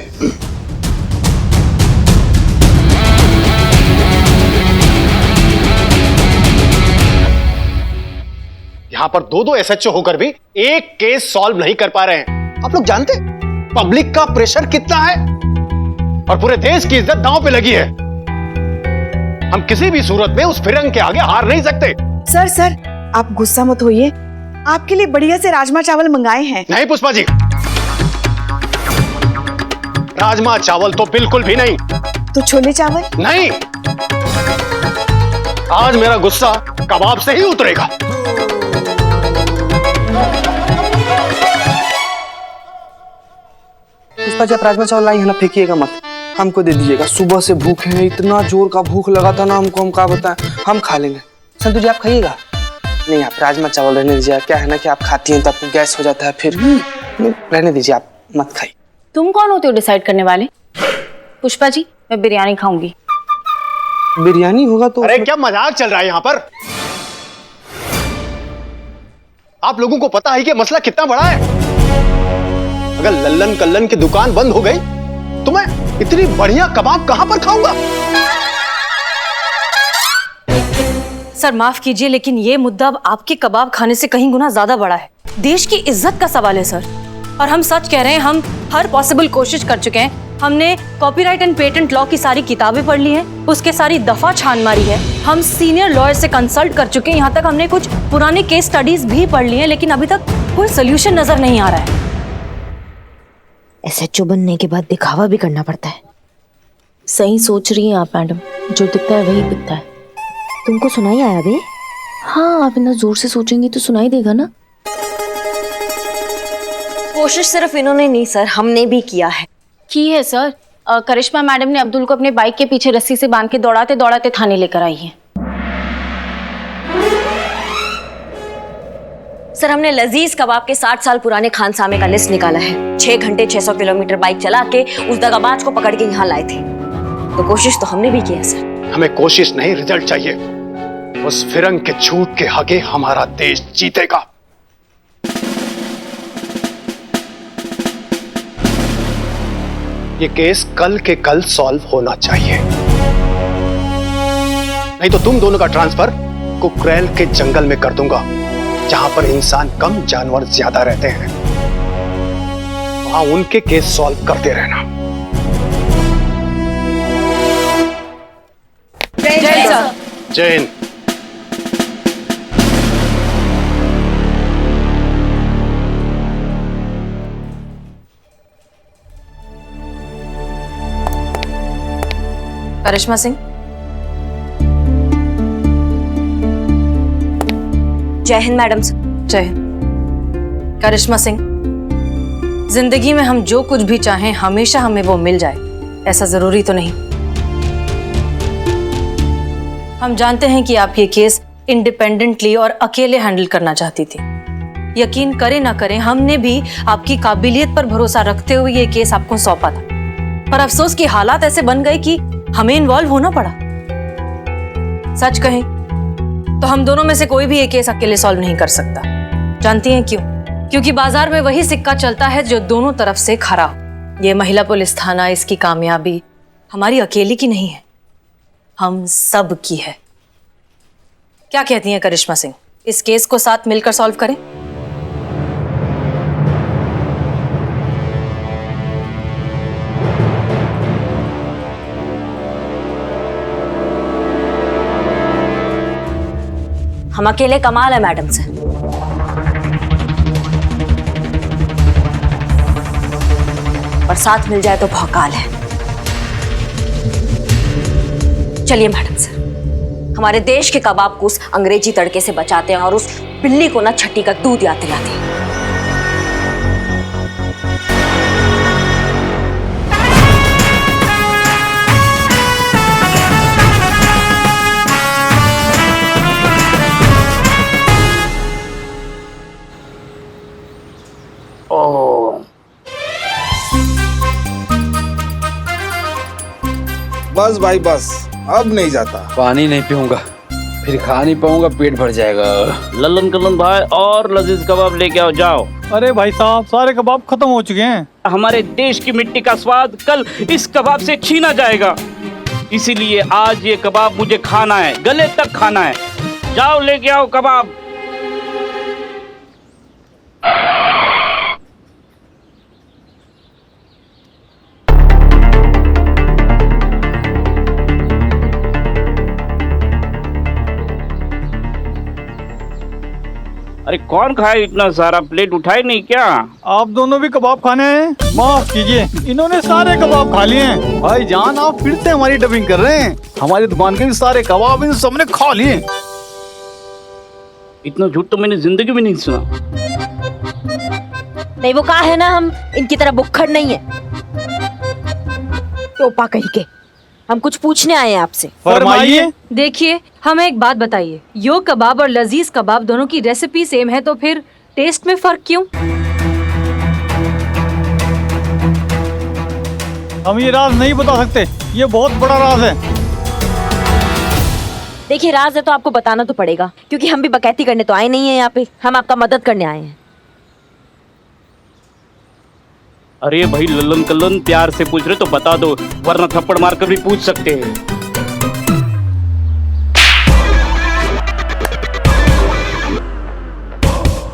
यहाँ पर दो एसएचओ होकर भी एक केस सॉल्व नहीं कर पा रहे हैं। आप लोग जानते पब्लिक का प्रेशर कितना है और पूरे देश की इज्जत दांव पे लगी है। हम किसी भी सूरत में उस फिरंग के आगे हार नहीं सकते। सर सर, आप गुस्सा मत होइए, आपके लिए बढ़िया से राजमा चावल मंगाए हैं। नहीं पुष्पा जी, राजमा चावल तो बिल्कुल भी नहीं। तो छोले चावल? नहीं, आज मेरा गुस्सा कबाब से ही उतरेगा। पुष्पा जी, आप राजमा चावल लाई है ना, फेंकिएगा मत, हमको दे दीजिएगा। सुबह से भूखे हैं, इतना जोर का भूख लगा था ना हमको, हम क्या बताएं, हम खा लेंगे। संतु जी आप खाइएगा? नहीं आप राजमा चावल रहने दीजिए। क्या है ना कि आप खाती हैं तो आपको गैस हो जाता है फिर। नहीं, रहने दीजिए, आप मत खाइए। तुम कौन होते हो डिसाइड करने वाले? पुष्पा जी, मैं बिरयानी खाऊंगी। बिरयानी होगा तो अरे क्या मजाक चल रहा है यहाँ पर? आप लोगों को पता है कि मसला कितना बड़ा है? अगर लल्लन कल्लन की दुकान बंद हो गई तो मैं इतनी बढ़िया कबाब कहां पर खाऊंगा? सर माफ कीजिए, लेकिन ये मुद्दा अब आपके कबाब खाने से कहीं गुना ज्यादा बड़ा है। देश की इज्जत का सवाल है सर, और हम सच कह रहे हैं, हम हर पॉसिबल कोशिश कर चुके हैं। हमने कॉपीराइट एंड पेटेंट लॉ की सारी किताबें पढ़ ली हैं, उसके सारी दफा छान मारी है, हम सीनियर लॉयर से कंसल्ट कर चुके हैं, यहाँ तक हमने कुछ पुराने केस स्टडीज भी पढ़ ली हैं, लेकिन अभी तक कोई सोल्यूशन नजर नहीं आ रहा है। SHO बनने के बाद दिखावा भी करना पड़ता है। सही सोच रही हैं आप मैडम, जो दिखता है वही दिखता है। तुमको सुनाई आया बे? हाँ, आप इतना जोर से सोचेंगी तो सुनाई देगा ना। कोशिश सिर्फ इन्होंने नहीं सर, हमने भी किया है। की है सर। करिश्मा मैडम ने अब्दुल को अपने बाइक के पीछे रस्सी से बांध के दौड़ाते दौड़ाते थाने लेकर आई है। सर हमने लजीज कबाब के 60 साल पुराने खानसामे का लिस्ट निकाला है। 6 घंटे 600 किलोमीटर बाइक चला के उस दगाबाज को पकड़ के यहाँ लाए थे। तो कोशिश तो हमने भी की है सर। हमें कोशिश नहीं, रिजल्ट चाहिए। उस फिरंग के झूठ के आगे हमारा देश जीतेगा। ये केस कल के कल सॉल्व होना चाहिए, नहीं तो तुम दोनों का ट्रांसफर कुकरेल के जंगल में कर दूंगा, जहां पर इंसान कम जानवर ज्यादा रहते हैं। वहां उनके केस सॉल्व करते रहना। जय सर। जय हिंद। करिश्मा सिंह। जय हिंद मैडम। जय हिंद। करिश्मा सिंह, जिंदगी में हम जो कुछ भी चाहें हमेशा हमें वो मिल जाए, ऐसा जरूरी तो नहीं। हम जानते हैं कि आप ये केस इंडिपेंडेंटली और अकेले हैंडल करना चाहती थी। यकीन करें ना करें, हमने भी आपकी काबिलियत पर भरोसा रखते हुए ये केस आपको सौंपा था, पर अफसोस की हालात ऐसे बन गए कि हमें इन्वॉल्व होना पड़ा। सच कहें तो हम दोनों में से कोई भी ये केस अकेले सॉल्व नहीं कर सकता। जानती हैं क्यों? क्योंकि बाजार में वही सिक्का चलता है जो दोनों तरफ से खरा हो। ये महिला पुलिस थाना, इसकी कामयाबी हमारी अकेली की नहीं है, हम सब की है। क्या कहती हैं करिश्मा सिंह, इस केस को साथ मिलकर सॉल्व करें? हम अकेले कमाल है मैडम से। और साथ मिल जाए तो भौकाल है। चलिए मैडम सर, हमारे देश के कबाब को उस अंग्रेजी तड़के से बचाते हैं और उस बिल्ली को ना छठी का दूध याद दिलाते हैं। बस भाई बस, अब नहीं जाता। पानी नहीं पीऊंगा, फिर खा नहीं पाऊंगा, पेट भर जाएगा। लल्लन कल्लन भाई और लजीज कबाब लेके आओ, जाओ। अरे भाई साहब, सारे कबाब खत्म हो चुके हैं। हमारे देश की मिट्टी का स्वाद कल इस कबाब से छीना जाएगा, इसीलिए आज ये कबाब मुझे खाना है, गले तक खाना है। जाओ लेके आओ कबाब। अरे कौन खाए इतना सारा? प्लेट उठाए नहीं क्या? आप दोनों भी कबाब खाने हैं? माफ कीजिए, इन्होंने सारे कबाब खा लिए हैं। भाई जान, आप फिर से हमारी डबिंग कर रहे हैं। हमारी दुकान के भी सारे कबाब इन सबने खा लिए। इतना झूठ तो मैंने जिंदगी में नहीं सुना। नहीं, वो कहा है ना, हम इनकी तरह बुक्खड़ नहीं है। टोपा कहीं के, हम कुछ पूछने आए हैं आपसे। फरमाइए। देखिए, हमें एक बात बताइए, यो कबाब और लजीज कबाब दोनों की रेसिपी सेम है, तो फिर टेस्ट में फर्क क्यों? हम ये राज नहीं बता सकते, ये बहुत बड़ा राज है। देखिए, राज है तो आपको बताना तो पड़ेगा, क्योंकि हम भी बकैती करने तो आए नहीं है यहाँ पे, हम आपका मदद करने आए हैं। अरे भाई लल्लन कल्लन, प्यार से पूछ रहे तो बता दो, वरना थप्पड़ मारकर भी पूछ सकते हैं।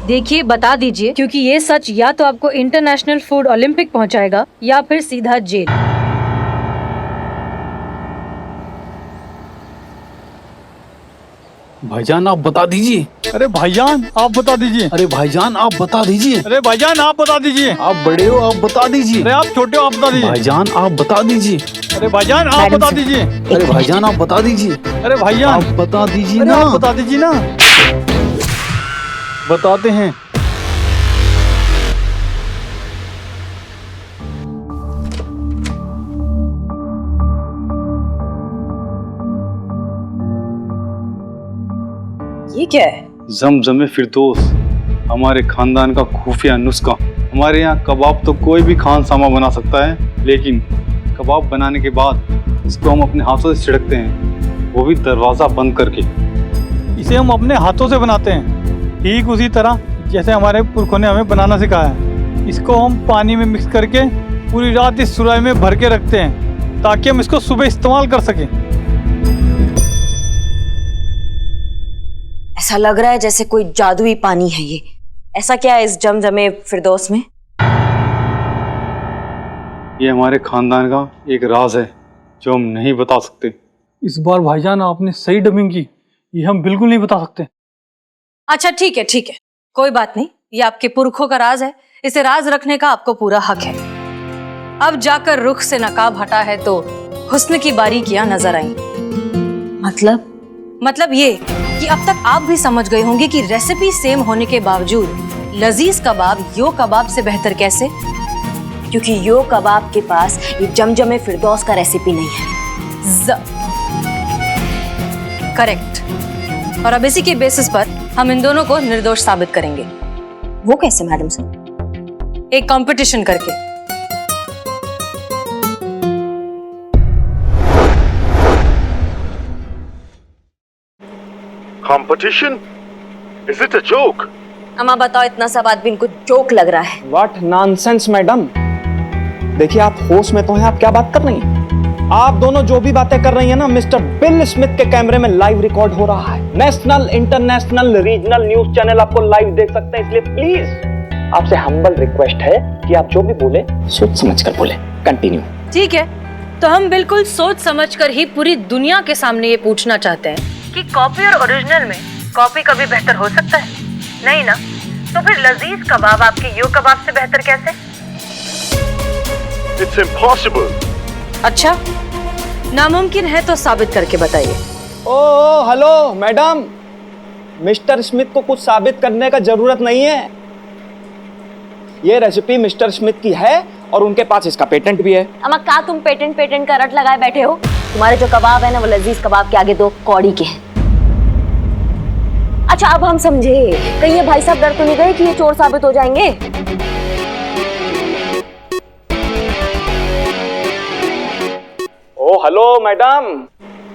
देखिए, बता दीजिए, क्योंकि ये सच या तो आपको इंटरनेशनल फूड ओलंपिक पहुंचाएगा या फिर सीधा जेल। भाईजान आप बता दीजिए। अरे भाईजान आप बता दीजिए। अरे भाईजान आप बता दीजिए। अरे भाईजान आप बता दीजिए। आप बड़े हो आप बता दीजिए। अरे आप छोटे हो आप बता दीजिए। भाईजान आप बता दीजिए। अरे भाईजान आप बता दीजिए। अरे भाईजान आप बता दीजिए। अरे भाईजान आप बता दीजिए ना। आप बता दीजिए ना। बताते हैं। ये क्या है? ज़मज़म फिरदौस, हमारे खानदान का खुफिया नुस्खा। हमारे यहाँ कबाब तो कोई भी खानसामा बना सकता है, लेकिन कबाब बनाने के बाद इसको हम अपने हाथों से छिड़कते हैं, वो भी दरवाज़ा बंद करके। इसे हम अपने हाथों से बनाते हैं, ठीक उसी तरह जैसे हमारे पुरखों ने हमें बनाना सिखाया है। इसको हम पानी में मिक्स करके पूरी रात इस सुराही में भर के रखते हैं, ताकि हम इसको सुबह इस्तेमाल कर सकें। ऐसा लग रहा है जैसे कोई जादुई पानी है ये। ऐसा क्या है इस जमजमे फिरदौस में? ये हमारे खानदान का एक राज है जो हम नहीं बता सकते। इस बार भाईजान आपने सही डबिंग की, ये हम बिल्कुल नहीं बता सकते। अच्छा ठीक है, कोई बात नहीं, ये आपके पुरखों का राज है, इसे राज रखने का आपको पूरा हक है। अब जाकर रुख से नकाब हटा है तो हुस्न की बारीकियां नजर आई। मतलब ये कि अब तक आप भी समझ गए होंगे कि रेसिपी सेम होने के बावजूद लजीज कबाब यो कबाब से बेहतर कैसे? क्योंकि यो कबाब के पास ये जमजमे फिरदौस का रेसिपी नहीं है। करेक्ट। और अब इसी के बेसिस पर हम इन दोनों को निर्दोष साबित करेंगे। वो कैसे मैडम साहब? एक कंपटीशन करके। Competition? Is it a joke? अम्मा बताओ, इतना सब आदमी इनको जोक लग रहा है। What nonsense, madam. देखिए आप होश में तो हैं, आप क्या बात कर रही हैं? आप दोनों जो भी बातें कर रही हैं ना, मिस्टर बिल स्मिथ के कैमरे में लाइव रिकॉर्ड हो रहा है। National, international, regional news channel आपको लाइव देख सकते हैं, इसलिए प्लीज आपसे हम्बल रिक्वेस्ट है कि आप जो भी बोले सोच समझ कर बोले। कंटिन्यू। ठीक है, तो हम बिल्कुल सोच समझकर ही पूरी दुनिया के सामने ये पूछना चाहते हैं कि कॉपी और ओरिजिनल में कॉपी कभी बेहतर हो सकता है? नहीं ना? तो फिर लजीज कबाब आपके यो कबाब से बेहतर कैसे? It's impossible. अच्छा, नामुमकिन है तो साबित करके बताइए। Oh hello madam, mister Smith को कुछ साबित करने का जरूरत नहीं है। ये रेसिपी मिस्टर स्मिथ की है और उनके पास इसका पेटेंट भी है। अम्मा क्या तुम पेटेंट का रट लगाए बैठे हो? तुम्हारे जो कबाब है ना, वो लजीज कबाब के आगे दो कौड़ी के हैं। अच्छा अब हम समझे, कहीं ये भाई साहब डर तो नहीं गए कि ये चोर साबित हो जाएंगे? ओ हेलो मैडम,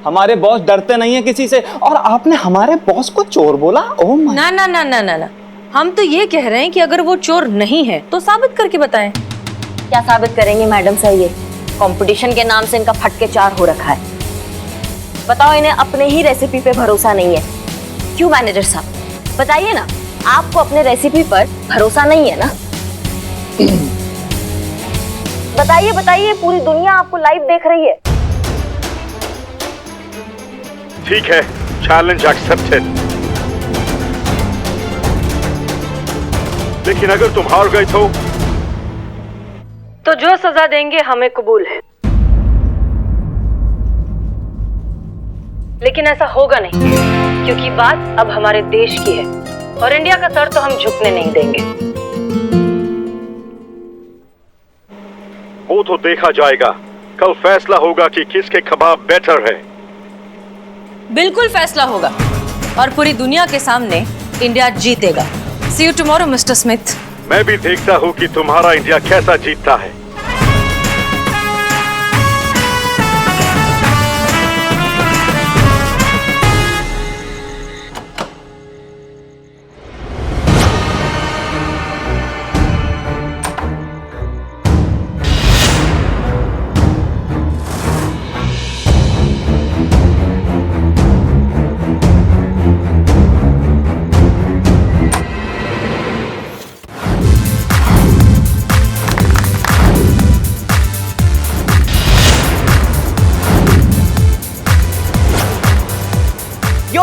हमारे बॉस डरते नहीं है किसी से, और आपने हमारे बॉस को चोर बोला? ओह ना ना ना ना ना ना, हम तो ये कह रहे हैं कि अगर वो चोर नहीं है तो साबित करके बताएं। क्या साबित करेंगे मैडम साहब? ये कंपटीशन के नाम से इनका फटके चार हो रखा है। बताओ, इन्हें अपने ही रेसिपी पे भरोसा नहीं है। क्यों मैनेजर साहब, बताइए ना, आपको अपने रेसिपी पर भरोसा नहीं है ना? बताइए बताइए, पूरी दुनिया आपको लाइव देख रही है। ठीक है, चैलेंज एक्सेप्टेड। लेकिन अगर तुम हार गए तो जो सजा देंगे हमें कबूल है, लेकिन ऐसा होगा नहीं, क्योंकि बात अब हमारे देश की है और इंडिया का सर तो हम झुकने नहीं देंगे। वो तो देखा जाएगा, कल फैसला होगा कि किसके कबाब बेटर है। बिल्कुल फैसला होगा और पूरी दुनिया के सामने इंडिया जीतेगा। See you tomorrow, Mr. Smith. मैं भी देखता हूँ कि तुम्हारा इंडिया कैसा जीतता है।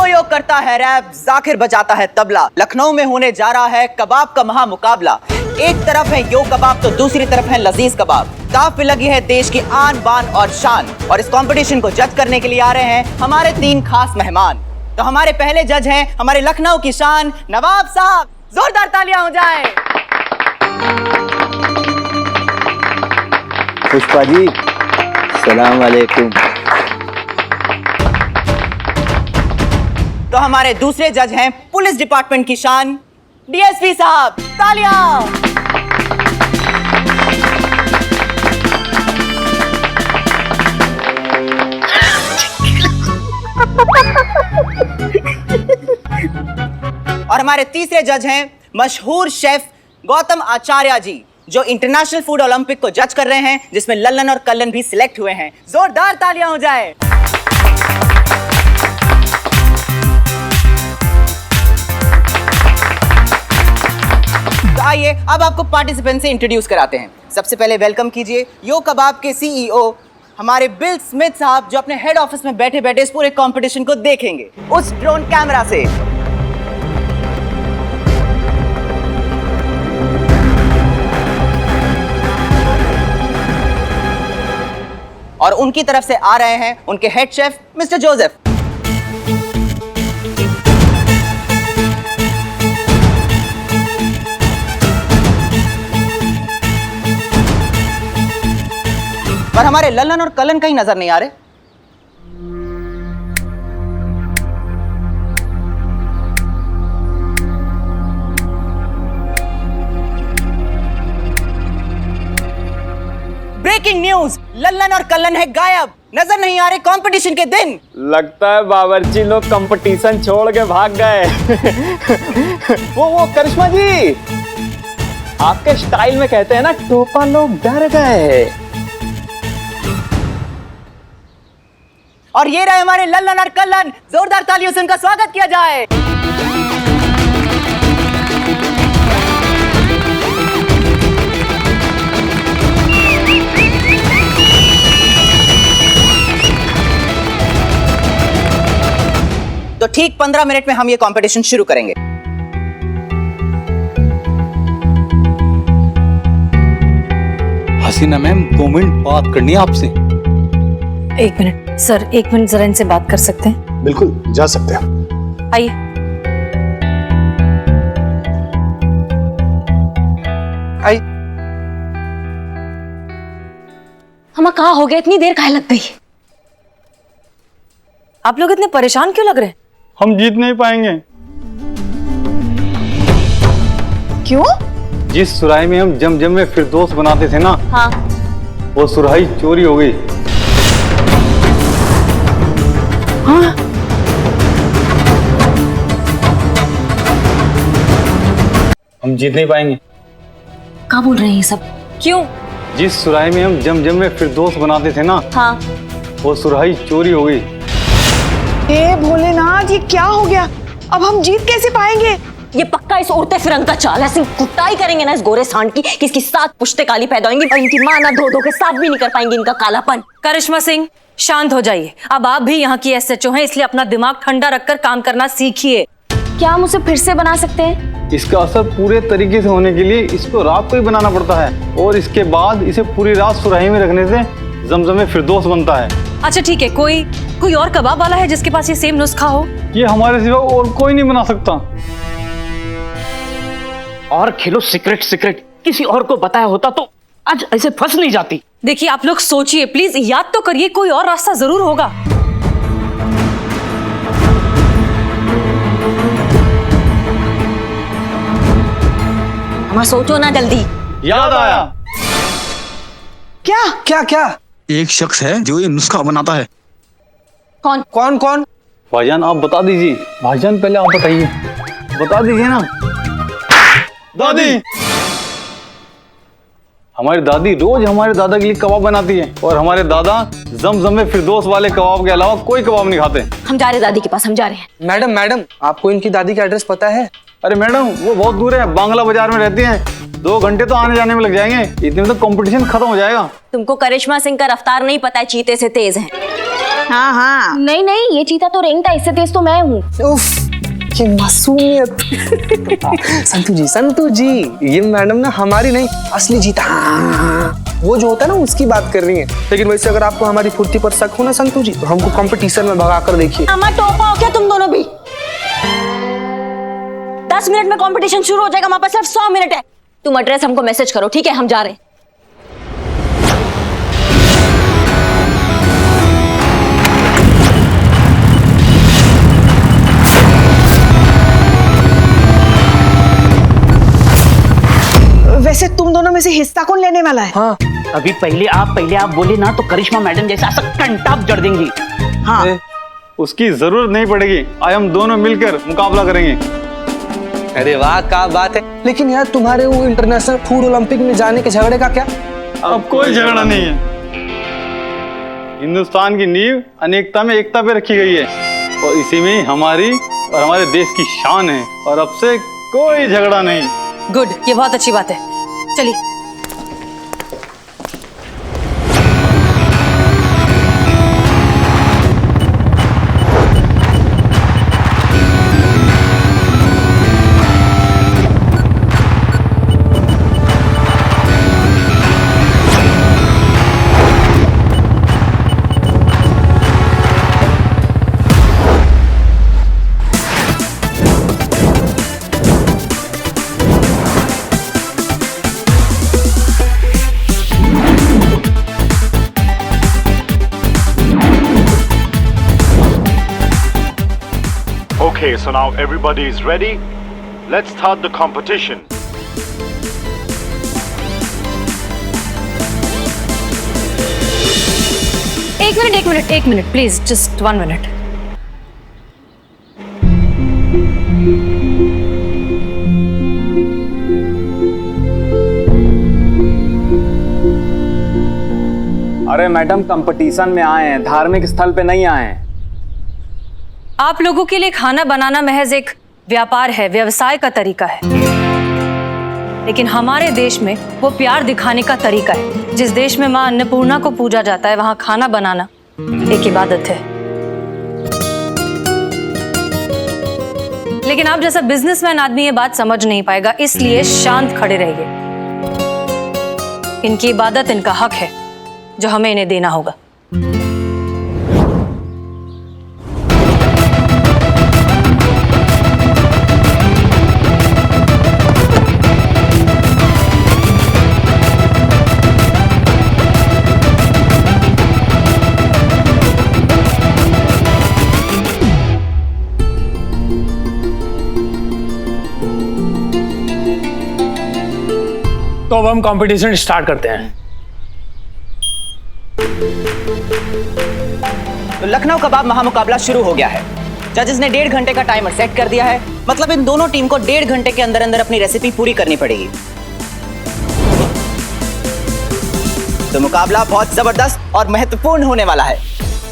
यो करता है रैप, जाकिर बजाता है तबला। लखनऊ में होने जा रहा है कबाब का महामुकाबला। एक तरफ है यो कबाब तो दूसरी तरफ है लजीज कबाब। दांव पे लगी है देश की आन बान और शान। और इस कंपटीशन को जज करने के लिए आ रहे हैं हमारे 3 खास मेहमान। तो हमारे पहले जज हैं हमारे लखनऊ की शान नवाब साहब। जोरदार तालियां हो जाए। पुष्पा जी, सलाम वालेकुम। तो हमारे दूसरे जज हैं पुलिस डिपार्टमेंट की शान डीएसपी साहब। तालियां। और हमारे तीसरे जज हैं मशहूर शेफ गौतम आचार्य जी, जो इंटरनेशनल फूड ओलंपिक को जज कर रहे हैं, जिसमें लल्लन और कल्लन भी सिलेक्ट हुए हैं। जोरदार तालियां हो जाए। तो आइए अब आपको पार्टिसिपेंट से इंट्रोड्यूस कराते हैं। सबसे पहले वेलकम कीजिए यो कबाब के सीईओ हमारे बिल स्मिथ साहब, जो अपने हेड ऑफिस में बैठे बैठे इस पूरे कंपटीशन को देखेंगे उस ड्रोन कैमरा से। और उनकी तरफ से आ रहे हैं उनके हेड शेफ मिस्टर जोसेफ। पर हमारे लल्लन और कल्लन कहीं नजर नहीं आ रहे। ब्रेकिंग न्यूज, लल्लन और कल्लन है गायब, नजर नहीं आ रहे कंपटीशन के दिन। लगता है बावर्ची लोग कंपटीशन छोड़ के भाग गए। वो करिश्मा जी, आपके स्टाइल में कहते हैं ना, टोपा लोग डर गए। और ये रहे हमारे लल्लन और कल्लन। जोरदार तालियों से उनका स्वागत किया जाए। तो ठीक 15 मिनट में हम ये कंपटीशन शुरू करेंगे। हसीना मैम, 2 मिनट बात करनी है आपसे। 1 मिनट सर, 1 मिनट जरा इनसे बात कर सकते हैं? बिल्कुल, जा सकते हैं। आइए। आई। हमें कहाँ हो गया, इतनी देर काहे लग गई? आप लोग इतने परेशान क्यों लग रहे हैं? हम जीत नहीं पाएंगे। क्यों? जिस सुराही में हम जम में फिरदौस बनाते थे ना, हाँ, वो सुराही चोरी हो गई। हाँ? हम जीत नहीं पाएंगे। क्या बोल रहे हैं ये सब? क्यों? जिस सुराही में हम जम में फिरदौस बनाते थे ना, हाँ, वो सुराही चोरी हो गई। हे भोलेनाथ, ये क्या हो गया? अब हम जीत कैसे पाएंगे? ये पक्का इस उड़ते फिरंग का चाल है। ऐसी कुटाई करेंगे ना इस गोरे सांड की कि इसकी 7 पुश्ते काली पैदा होंगी और इनकी माँ ना धो के साफ भी नहीं कर पाएंगी इनका कालापन। करिश्मा सिंह, शांत हो जाइए। अब आप भी यहाँ की एसएचओ हैं, इसलिए अपना दिमाग ठंडा रखकर काम करना सीखिए। क्या हम उसे फिर से बना सकते हैं? इसका असर पूरे तरीके से होने के लिए इसको रात को ही बनाना पड़ता है, और इसके बाद इसे पूरी रात सुराही में रखने से जमजम में फिरदौस बनता है। अच्छा ठीक है, कोई और कबाब वाला है जिसके पास ये सेम नुस्खा हो? ये हमारे सिवा और कोई नहीं बना सकता। और खेलो सीक्रेट, किसी और को बताया होता तो आज ऐसे फंस नहीं जाती। देखिए आप लोग सोचिए प्लीज, याद तो करिए, कोई और रास्ता जरूर होगा। अम्मा सोचो ना जल्दी। याद आया। क्या क्या क्या? एक शख्स है जो ये नुस्खा बनाता है। कौन कौन कौन? भाईजान आप बता दीजिए। भाईजान पहले आप बताइए, बता दीजिए ना। दादी, हमारी दादी रोज हमारे दादा के लिए कबाब बनाती है और हमारे दादा जमजम में फिरदौस वाले कबाब के अलावा कोई कबाब नहीं खाते। हम जा रहे दादी के पास, हम जा रहे हैं। मैडम मैडम, आपको इनकी दादी का एड्रेस पता है? अरे मैडम वो बहुत दूर है, बांग्ला बाजार में रहती हैं। 2 घंटे तो आने जाने में लग जाएंगे, इतने में तो कंपटीशन खत्म हो जाएगा। तुमको करिश्मा सिंह का रफ्तार नहीं पता है, चीते से तेज है। हाँ हाँ, नहीं नहीं, ये चीता तो रेंगता, इससे तेज तो मैं हूँ। ये मासूमियत। संतू जी, ये मैडम ना हमारी नहीं असली जीता, वो जो होता है ना उसकी बात कर रही है। लेकिन वैसे अगर आपको हमारी फुर्ती पर शक हो ना संतू जी, तो हमको कंपटीशन में भगा कर देखिए। अम्मा टोपा हो क्या तुम दोनों भी? 10 मिनट में कंपटीशन शुरू हो जाएगा, हमारे पास सिर्फ 100 मिनट है। तुम एड्रेस हमको मैसेज करो, ठीक है? हम जा रहे हैं। वैसे तुम दोनों में से हिस्सा कौन लेने वाला है? हाँ, अभी पहले आप बोले ना तो करिश्मा मैडम जैसा ऐसा कंटाप जड़ देंगी। हाँ, उसकी जरूरत नहीं पड़ेगी, आज हम दोनों मिलकर मुकाबला करेंगे। अरे वाह क्या बात है। लेकिन यार तुम्हारे वो इंटरनेशनल फूड ओलंपिक में जाने के झगड़े का क्या? अब कोई झगड़ा नहीं है। हिंदुस्तान की नींव अनेकता में एकता पे रखी गई है और इसी में हमारी और हमारे देश की शान है, और अब से कोई झगड़ा नहीं। गुड, ये बहुत अच्छी बात है। चलिए। Okay, so now everybody is ready. Let's start the competition. एक मिनट प्लीज, जस्ट 1 मिनट। अरे मैडम, कंपटीशन में आए हैं, धार्मिक स्थल पे नहीं आए हैं। आप लोगों के लिए खाना बनाना महज एक व्यापार है, व्यवसाय का तरीका है। लेकिन हमारे देश में वो प्यार दिखाने का तरीका है। जिस देश में मां अन्नपूर्णा को पूजा जाता है, वहां खाना बनाना एक इबादत है। लेकिन आप जैसा बिजनेसमैन आदमी ये बात समझ नहीं पाएगा, इसलिए शांत खड़े रहिए। इनकी इबादत इनका हक है जो हमें इन्हें देना होगा। तो अब हम कंपटीशन स्टार्ट करते हैं। तो लखनऊ कबाब महामुकाबला शुरू हो गया है। जजेस ने 1.5 घंटे का टाइमर सेट कर दिया है। मतलब इन दोनों टीम को 1.5 घंटे के अंदर अंदर अपनी रेसिपी पूरी करनी पड़ेगी। तो मुकाबला बहुत जबरदस्त और महत्वपूर्ण होने वाला है।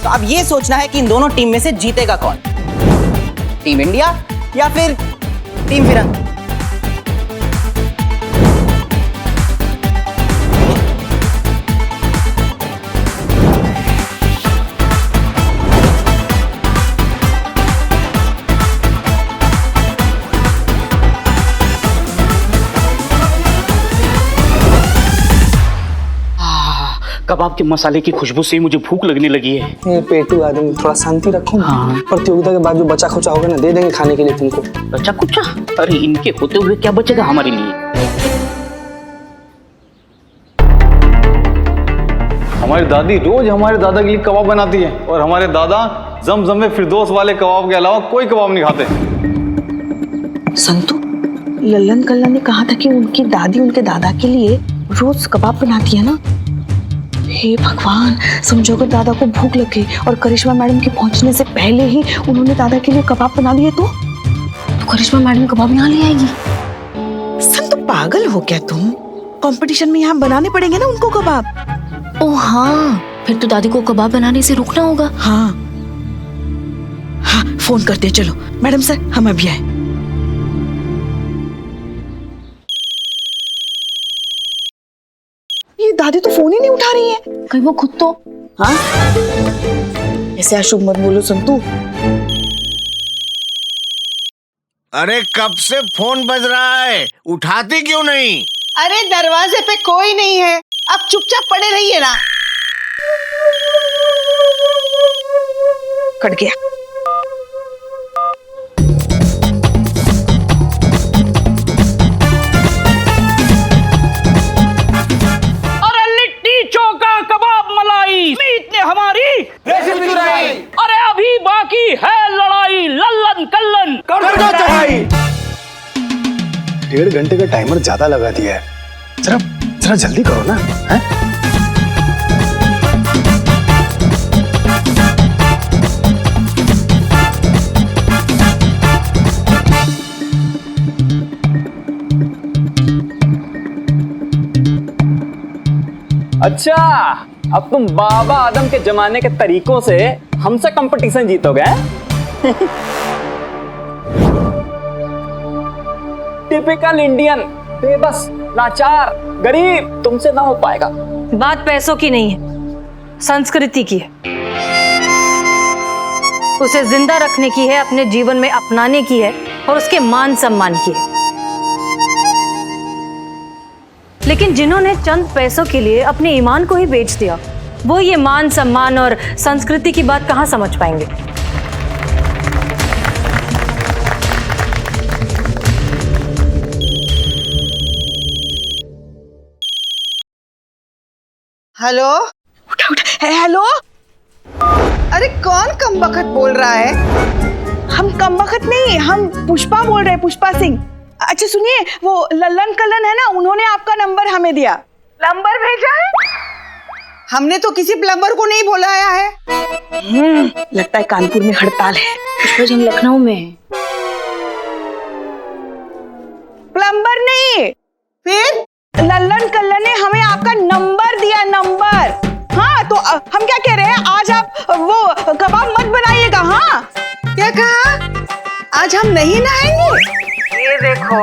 तो अब ये सोचना है कि इन दोनों टीम में से जीतेगा कौन, टीम इंडिया या फिर टीम फिरंग। कबाब के मसाले की खुशबू से मुझे भूख लगने लगी है। ये पेटू आदमी, थोड़ा शांति रखो। हाँ। प्रतियोगिता के बाद जो बचा खुचा होगा ना, दे देंगे खाने के लिए तुमको। बचा कुचा? अरे इनके होते हुए क्या बचेगा हमारे लिए? हमारी दादी रोज हमारे दादा के लिए कबाब बनाती है और हमारे दादा जमजम में फिरदौस वाले कबाब के अलावा कोई कबाब नहीं खाते। संतु, लल्लन कल्ला ने कहा था कि उनकी दादी उनके दादा के लिए रोज कबाब बनाती है ना। हे भगवान, समझो अगर दादा को भूख लगे और करिश्मा मैडम के पहुंचने से पहले ही उन्होंने दादा के लिए कबाब बना दिए तो करिश्मा मैडम कबाब यहाँ ले आएगी। संतु पागल हो क्या तुम? कंपटीशन में यहाँ बनाने पड़ेंगे ना उनको कबाब। ओ हाँ, फिर तो दादी को कबाब बनाने से रुकना होगा। हाँ हाँ, फोन करते हैं। चलो मैडम सर, हम अभी आए। ये दादी तो फोन ही नहीं उठा रही है। कहीं वो खुद तो। हाँ, ऐसे अशुभ मत बोलो संतु। अरे कब से फोन बज रहा है, उठाती क्यों नहीं? अरे दरवाजे पे कोई नहीं है, अब चुपचाप पड़े रहिए ना। कट गया। अरे लिट्टी चोखा कबाब मलाई मीत ने हमारी रेसिपी चुराई। अरे अभी बाकी है लड़ाई, लल्लन कल्लन कर दो चढ़ाई। 1.5 घंटे का टाइमर ज्यादा लगा दिया है, जरा जल्दी करो ना। है? अच्छा, अब तुम बाबा आदम के जमाने के तरीकों से हमसे कंपटीशन जीतोगे? टिपिकल इंडियन, बेबस, लाचार, गरीब, तुमसे ना हो पाएगा। बात पैसों की नहीं है, संस्कृति की है। उसे जिंदा रखने की है, अपने जीवन में अपनाने की है और उसके मान सम्मान की है। लेकिन जिन्होंने चंद पैसों के लिए अपने ईमान को ही बेच दिया, वो ये मान सम्मान और संस्कृति की बात कहां समझ पाएंगे। हेलो, उठा उठा। हेलो, अरे कौन कमबख्त बोल रहा है? हम कमबख्त नहीं, हम पुष्पा बोल रहे हैं, पुष्पा सिंह। अच्छा सुनिए, वो लल्लन कल्लन है ना, उन्होंने आपका नंबर हमें दिया। प्लम्बर भेजा है? हमने तो किसी प्लम्बर को नहीं बुलाया है। लगता है कानपुर में हड़ताल है। पुष्पा जी, हम लखनऊ में हैं। प्लम्बर नहीं, फिर लल्लन कल्लन ने हमें आपका नंबर दिया, नंबर। हाँ तो हम क्या कह रहे हैं, आज आप वो कबाब मत बनाइएगा। हाँ, क्या कहा? आज हम नहीं नहाएंगे? ये देखो,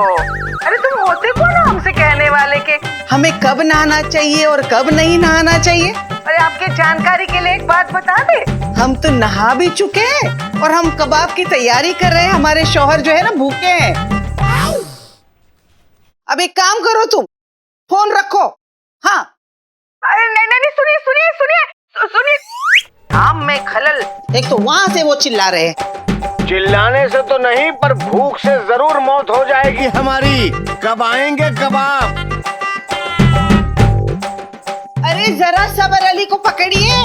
अरे तुम होते कौन हो हमसे कहने वाले के हमें कब नहाना चाहिए और कब नहीं नहाना चाहिए? अरे आपके जानकारी के लिए एक बात बता दे, हम तो नहा भी चुके हैं और हम कबाब की तैयारी कर रहे हैं। हमारे शौहर जो है ना भूखे हैं। अब एक काम करो, तुम फोन रखो। हाँ, अरे नहीं, सुनिए सुनिए सुनिए सुनिए। काम में खलल। एक तो वहाँ से वो चिल्ला रहे हैं। चिल्लाने से तो नहीं, पर भूख से जरूर मौत हो जाएगी हमारी। कब आएंगे कबाब? अरे जरा सबर अली को पकड़िए।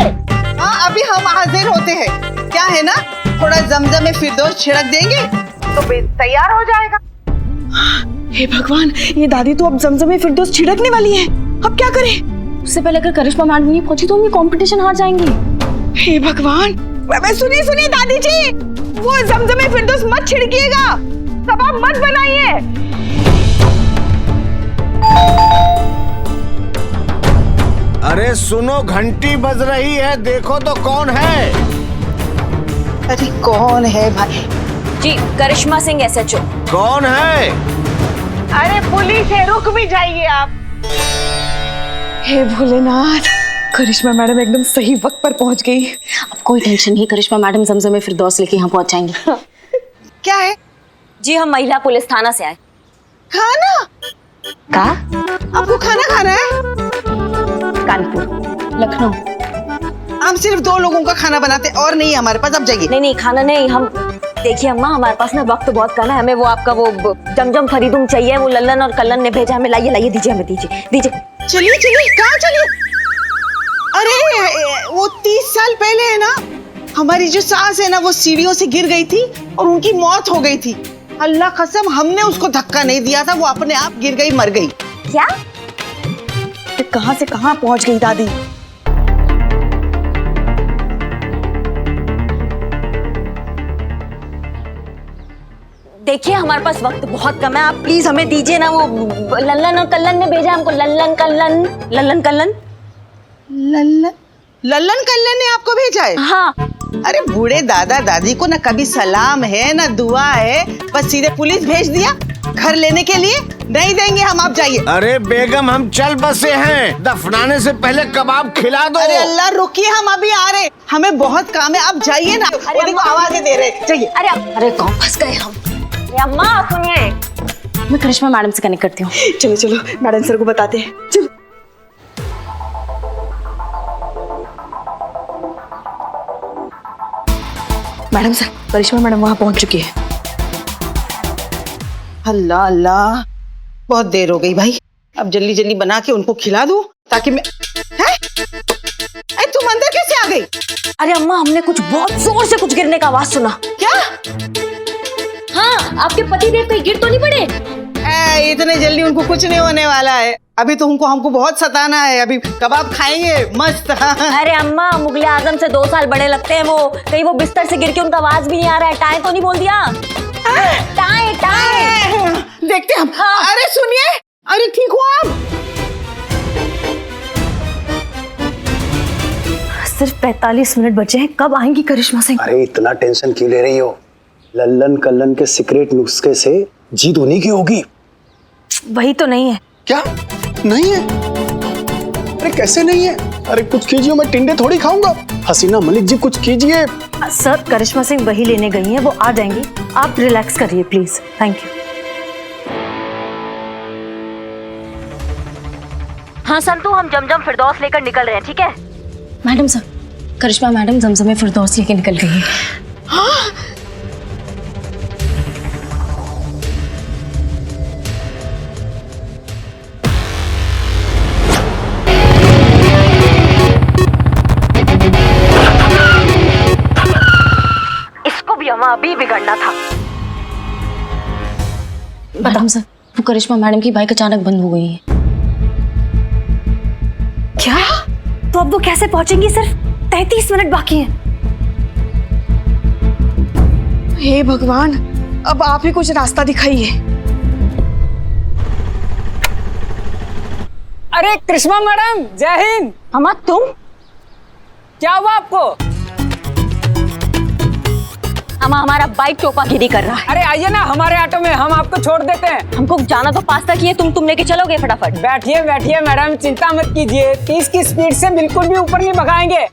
हाँ, अभी हम हाजिर होते हैं। क्या है ना, थोड़ा जमजम में फिरदौस छिड़क देंगे तो तैयार हो जाएगा। हे भगवान, ये दादी तो अब जमजम में फिरदौस छिड़कने वाली है। अब क्या करें? उससे पहले अगर करिश्मा मैडम नहीं पहुंची तो हम कंपटीशन हार जाएंगे। हे भगवान, सुनिए सुनिए दादी जी, वो जमजम में फिरदौस मत छिड़किएगा, कबाब मत बनाइए। अरे सुनो, घंटी बज रही है, देखो तो कौन है। अरे कौन है भाई? जी, करिश्मा सिंह SHO। कौन है? अरे पुलिस है, रुक भी जाइए आप। हे भोलेनाथ, करिश्मा मैडम एकदम सही वक्त पर पहुंच गई। अब कोई टेंशन नहीं, करिश्मा मैडम जमजम में फिरदौस लेके यहाँ पहुंच जाएंगी। क्या है? जी, हम महिला पुलिस थाना से आए। खाना? का? आपको खाना खाना है? कानपुर, लखनऊ। हम सिर्फ 2 लोगों का खाना बनाते और नहीं हमारे पास। अब जाइए। नहीं, खाना नहीं, हम देखिए अम्मा, हमारे पास ना वक्त बहुत कम है। हमें वो आपका वो जमजम फरीदुम चाहिए, वो लल्लन और कल्लन ने भेजा हमें। लाइए, दीजिए, हमें दीजिए। चलिए, कहाँ चलिए? अरे वो 30 साल पहले है ना, हमारी जो सास है ना वो सीढ़ियों से गिर गई थी और उनकी मौत हो गई थी। अल्लाह कसम हमने उसको धक्का नहीं दिया था, वो अपने आप गिर गई, मर गई। क्या? कहां से कहां पहुंच गई दादी। देखिए हमारे पास वक्त बहुत कम है, आप प्लीज हमें दीजिए ना। वो लल्लन और कल्लन ने भेजा हमको। लल्लन कल्लन लल्लन कल्लन लल्लन लल्लन कल्लन ने आपको भेजा है? हाँ। अरे बूढ़े दादा दादी को ना कभी सलाम है ना दुआ है, बस सीधे पुलिस भेज दिया घर लेने के लिए। नहीं देंगे हम, आप जाइए। अरे बेगम हम चल बसे हैं, दफनाने से पहले कबाब खिला दो। अरे अल्लाह रुकिए, हम अभी आ रहे, हमें बहुत काम है, आप जाइए ना। वो देखो आवाजें दे रहे, जाइए। अरे कौन फंस गए हम। अम्मा सुनिए, मैं करिश्मा मैडम से कनेक्ट करती हूँ। चलो चलो मैडम सर को बताते हैं, चलो। मैडम सर, करिश्मा मैडम वहां पहुंच चुकी है। अल्लाह अल्लाह, बहुत देर हो गई भाई, अब जल्दी जल्दी बना के उनको खिला दूं ताकि मैं। हैं? अरे तुम अंदर कैसे आ गई? अरे अम्मा हमने कुछ बहुत जोर से कुछ गिरने का आवाज सुना। क्या? हाँ, आपके पति देव कहीं गिर तो नहीं पड़े? इतने जल्दी उनको कुछ नहीं होने वाला है, अभी तो हमको बहुत सताना है, अभी कबाब खाएंगे मस्त। अरे अम्मा मुगले आजम से 2 साल बड़े लगते हैं वो, कहीं वो बिस्तर से गिर के उनका आवाज भी नहीं आ रहा है। टाए तो नहीं बोल दिया? टाए टाए देखते हम। हाँ। अरे सुनिए, अरे ठीक हो आप? सिर्फ 45 मिनट बचे हैं, कब आएंगी करिश्मा सिंह? अरे इतना टेंशन क्यों ले रही हो? लल्लन कल्लन के सीक्रेट नुस्खे से जीत उन्हीं की होगी। वही तो नहीं है। क्या नहीं है? अरे कैसे नहीं है? अरे कुछ कीजिए, मैं टिंडे थोड़ी खाऊंगा। हसीना मलिक जी कुछ कीजिए। सर करिश्मा सिंह वही लेने गई हैं, वो आ जाएंगी, आप रिलैक्स करिए प्लीज। Thank you. हाँ संतू, हम जमजम फिरदौस लेकर निकल रहे हैं, ठीक है? मैडम सर, करिश्मा मैडम जमजम फिरदौस लेके निकल गई है। हाँ? अभी बिगड़ना था। मैडम सर, वो करिश्मा मैडम की बाइक अचानक बंद हो गई है। क्या? तो अब वो कैसे पहुंचेंगी? सिर्फ 33 मिनट बाकी हैं। हे भगवान, अब आप ही कुछ रास्ता दिखाइए। अरे करिश्मा मैडम, जय हिंद। अम्मा तुम? क्या हुआ आपको? अम्मा हमारा बाइक चौपागिरी कर रहा है। अरे आइए ना हमारे ऑटो में, हम आपको छोड़ देते हैं। हमको जाना तो पास तक ही है, तुम लेके चलोगे फटाफट? बैठिए बैठिए मैडम, चिंता मत कीजिए, 30 की स्पीड से बिल्कुल भी ऊपर नहीं भगाएंगे।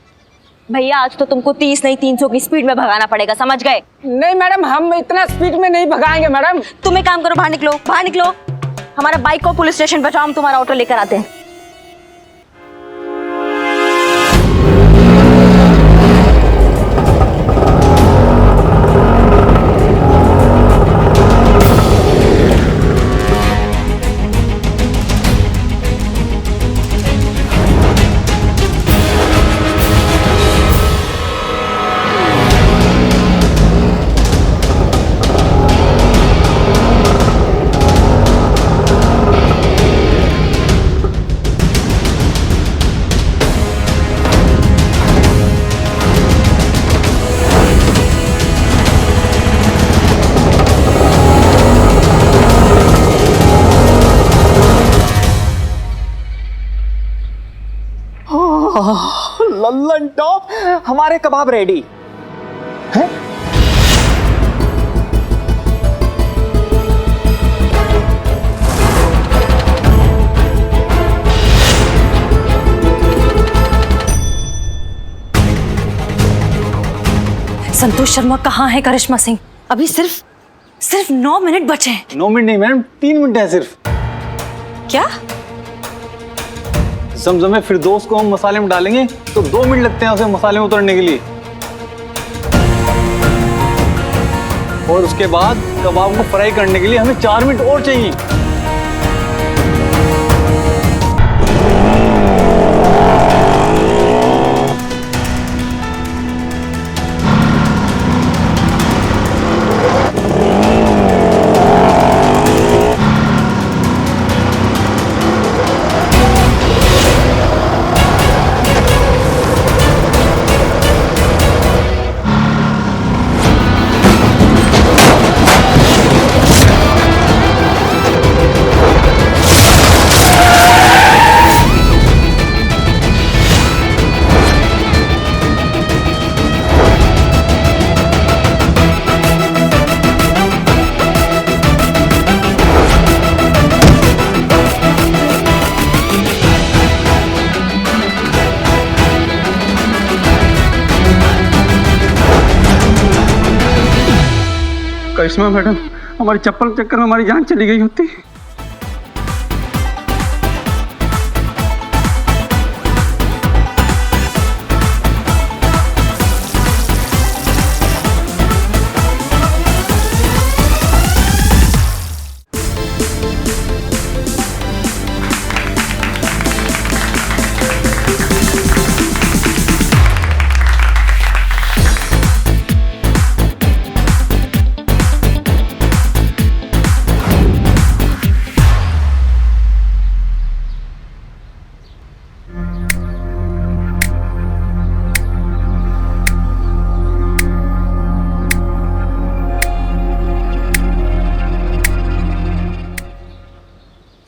भैया आज तो तुमको 30 नहीं 300 की स्पीड में भगाना पड़ेगा, समझ गए? नहीं मैडम, हम इतना स्पीड में नहीं भगाएंगे मैडम। तुम एक काम करो, बाहर निकलो, बाहर निकलो। हमारा बाइक को पुलिस स्टेशन पहुंचाओ, हम तुम्हारा ऑटो लेकर आते हैं। लल्लन टॉप, हमारे कबाब रेडी हैं? संतोष शर्मा कहाँ है करिश्मा सिंह? अभी सिर्फ 9 मिनट बचे हैं। 9 मिनट नहीं मैडम, 3 मिनट है सिर्फ। क्या? जमजम फिरदौस को हम मसाले में डालेंगे तो 2 मिनट लगते हैं उसे मसाले में उतरने के लिए, और उसके बाद कबाब को फ्राई करने के लिए हमें 4 मिनट और चाहिए। करिश्मा मैडम, हमारी चप्पल के चक्कर में हमारी जान चली गई होती।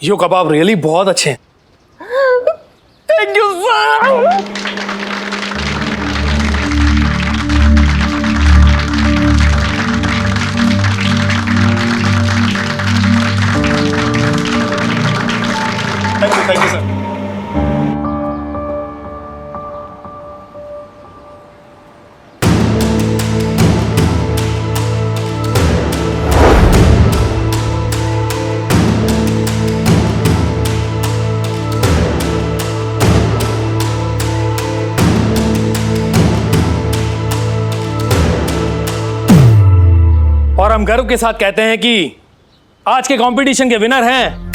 यो कबाब रियली बहुत अच्छे हैं। Thank you sir. Thank you sir. और हम गर्व के साथ कहते हैं कि आज के कंपटीशन के विनर हैं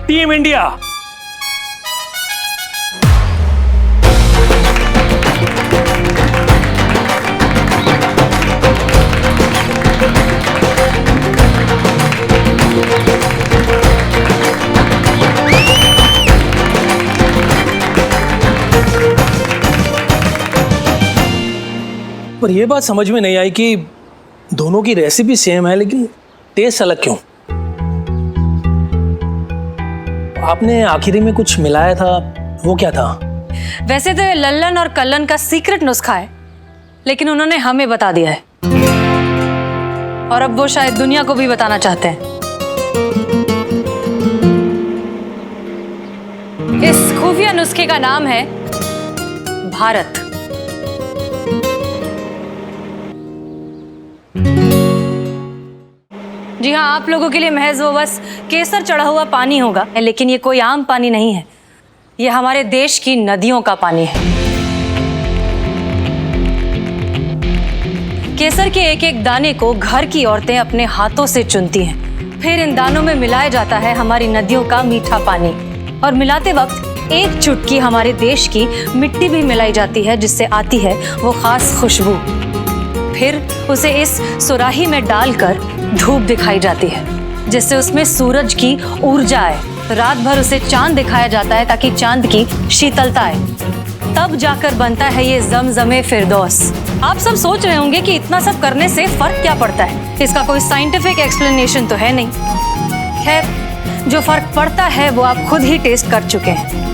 टीम इंडिया। पर यह बात समझ में नहीं आई कि दोनों की रेसिपी सेम है लेकिन टेस्ट अलग क्यों? आपने आखिरी में कुछ मिलाया था, वो क्या था? वैसे तो ये लल्लन और कल्लन का सीक्रेट नुस्खा है, लेकिन उन्होंने हमें बता दिया है और अब वो शायद दुनिया को भी बताना चाहते हैं। इस खुफिया नुस्खे का नाम है भारत। जी हाँ, आप लोगों के लिए महज वो बस केसर चढ़ा हुआ पानी होगा, लेकिन ये कोई आम पानी नहीं है। ये हमारे देश की नदियों का पानी है। केसर के एक एक दाने को घर की औरतें अपने हाथों से चुनती हैं। फिर इन दानों में मिलाया जाता है हमारी नदियों का मीठा पानी, और मिलाते वक्त एक चुटकी हमारे देश की मिट्टी भी मिलाई जाती है, जिससे आती है वो खास खुशबू। फिर उसे इस सुराही में डालकर धूप दिखाई जाती है, जिससे उसमें सूरज की ऊर्जा आए। रात भर उसे चांद दिखाया जाता है ताकि चांद की शीतलता आए। तब जाकर बनता है ये ज़मज़मे फिरदौस। आप सब सोच रहे होंगे कि इतना सब करने से फर्क क्या पड़ता है। इसका कोई साइंटिफिक एक्सप्लेनेशन तो है नहीं। खैर, जो फर्क पड़ता है वो आप खुद ही टेस्ट कर चुके हैं।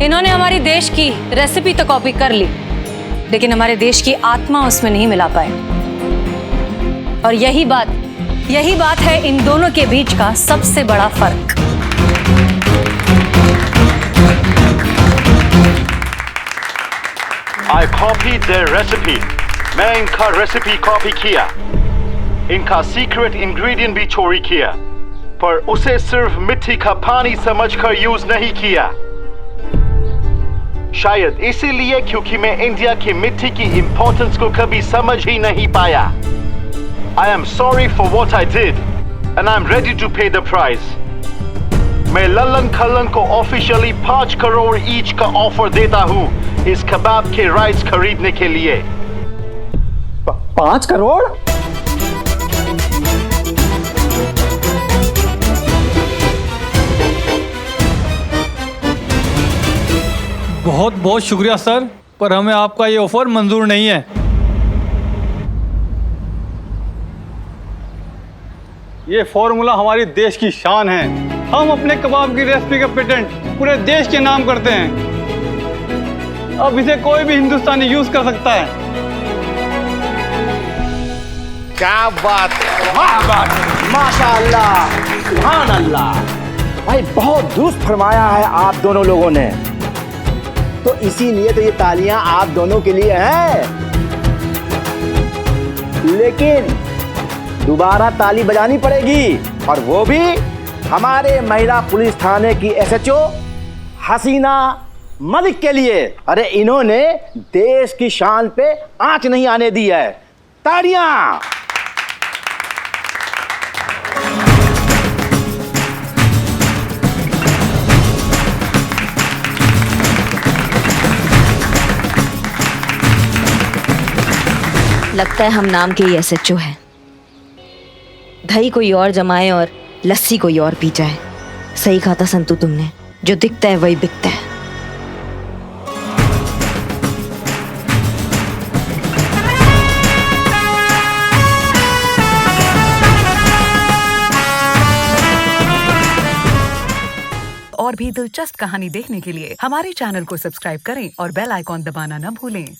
इन्होंने हमारी देश की रेसिपी तो कॉपी कर ली, लेकिन हमारे देश की आत्मा उसमें नहीं मिला पाए। और यही बात है इन दोनों के बीच का सबसे बड़ा फर्क। I copied their recipe. मैं इनका रेसिपी कॉपी किया, इनका सीक्रेट इंग्रेडिएंट भी चोरी किया, पर उसे सिर्फ मिट्टी का पानी समझकर यूज नहीं किया। शायद इसीलिए क्योंकि मैं इंडिया की मिट्टी की इंपॉर्टेंस को कभी समझ ही नहीं पाया। I am sorry for what I did and I am ready to pay the price. मैं लल्लन कल्लन को ऑफिशियली 5 करोड़ ईच का ऑफर देता हूँ इस कबाब के राइट्स खरीदने के लिए। 5 करोड़? बहुत बहुत शुक्रिया सर, पर हमें आपका ये ऑफर मंजूर नहीं है। ये फॉर्मूला हमारी देश की शान है। हम अपने कबाब की रेसिपी का पेटेंट पूरे देश के नाम करते हैं। अब इसे कोई भी हिंदुस्तानी यूज कर सकता है। क्या बात है, माशाअल्लाह। सुभान अल्लाह। भाई बहुत दुरुस्त फरमाया है आप दोनों लोगों ने। तो इसीलिए तो ये तालियां आप दोनों के लिए हैं। लेकिन दोबारा ताली बजानी पड़ेगी, और वो भी हमारे महिला पुलिस थाने की एसएचओ हसीना मलिक के लिए। अरे इन्होंने देश की शान पे आंच नहीं आने दी है। तालियां। लगता है हम नाम के ही एसएचओ हैं। दही कोई और जमाए और लस्सी कोई और पी जाए। सही कहा था संतू तुमने, जो दिखता है वही बिकता है। और भी दिलचस्प कहानी देखने के लिए हमारे चैनल को सब्सक्राइब करें और बेल आइकॉन दबाना न भूलें।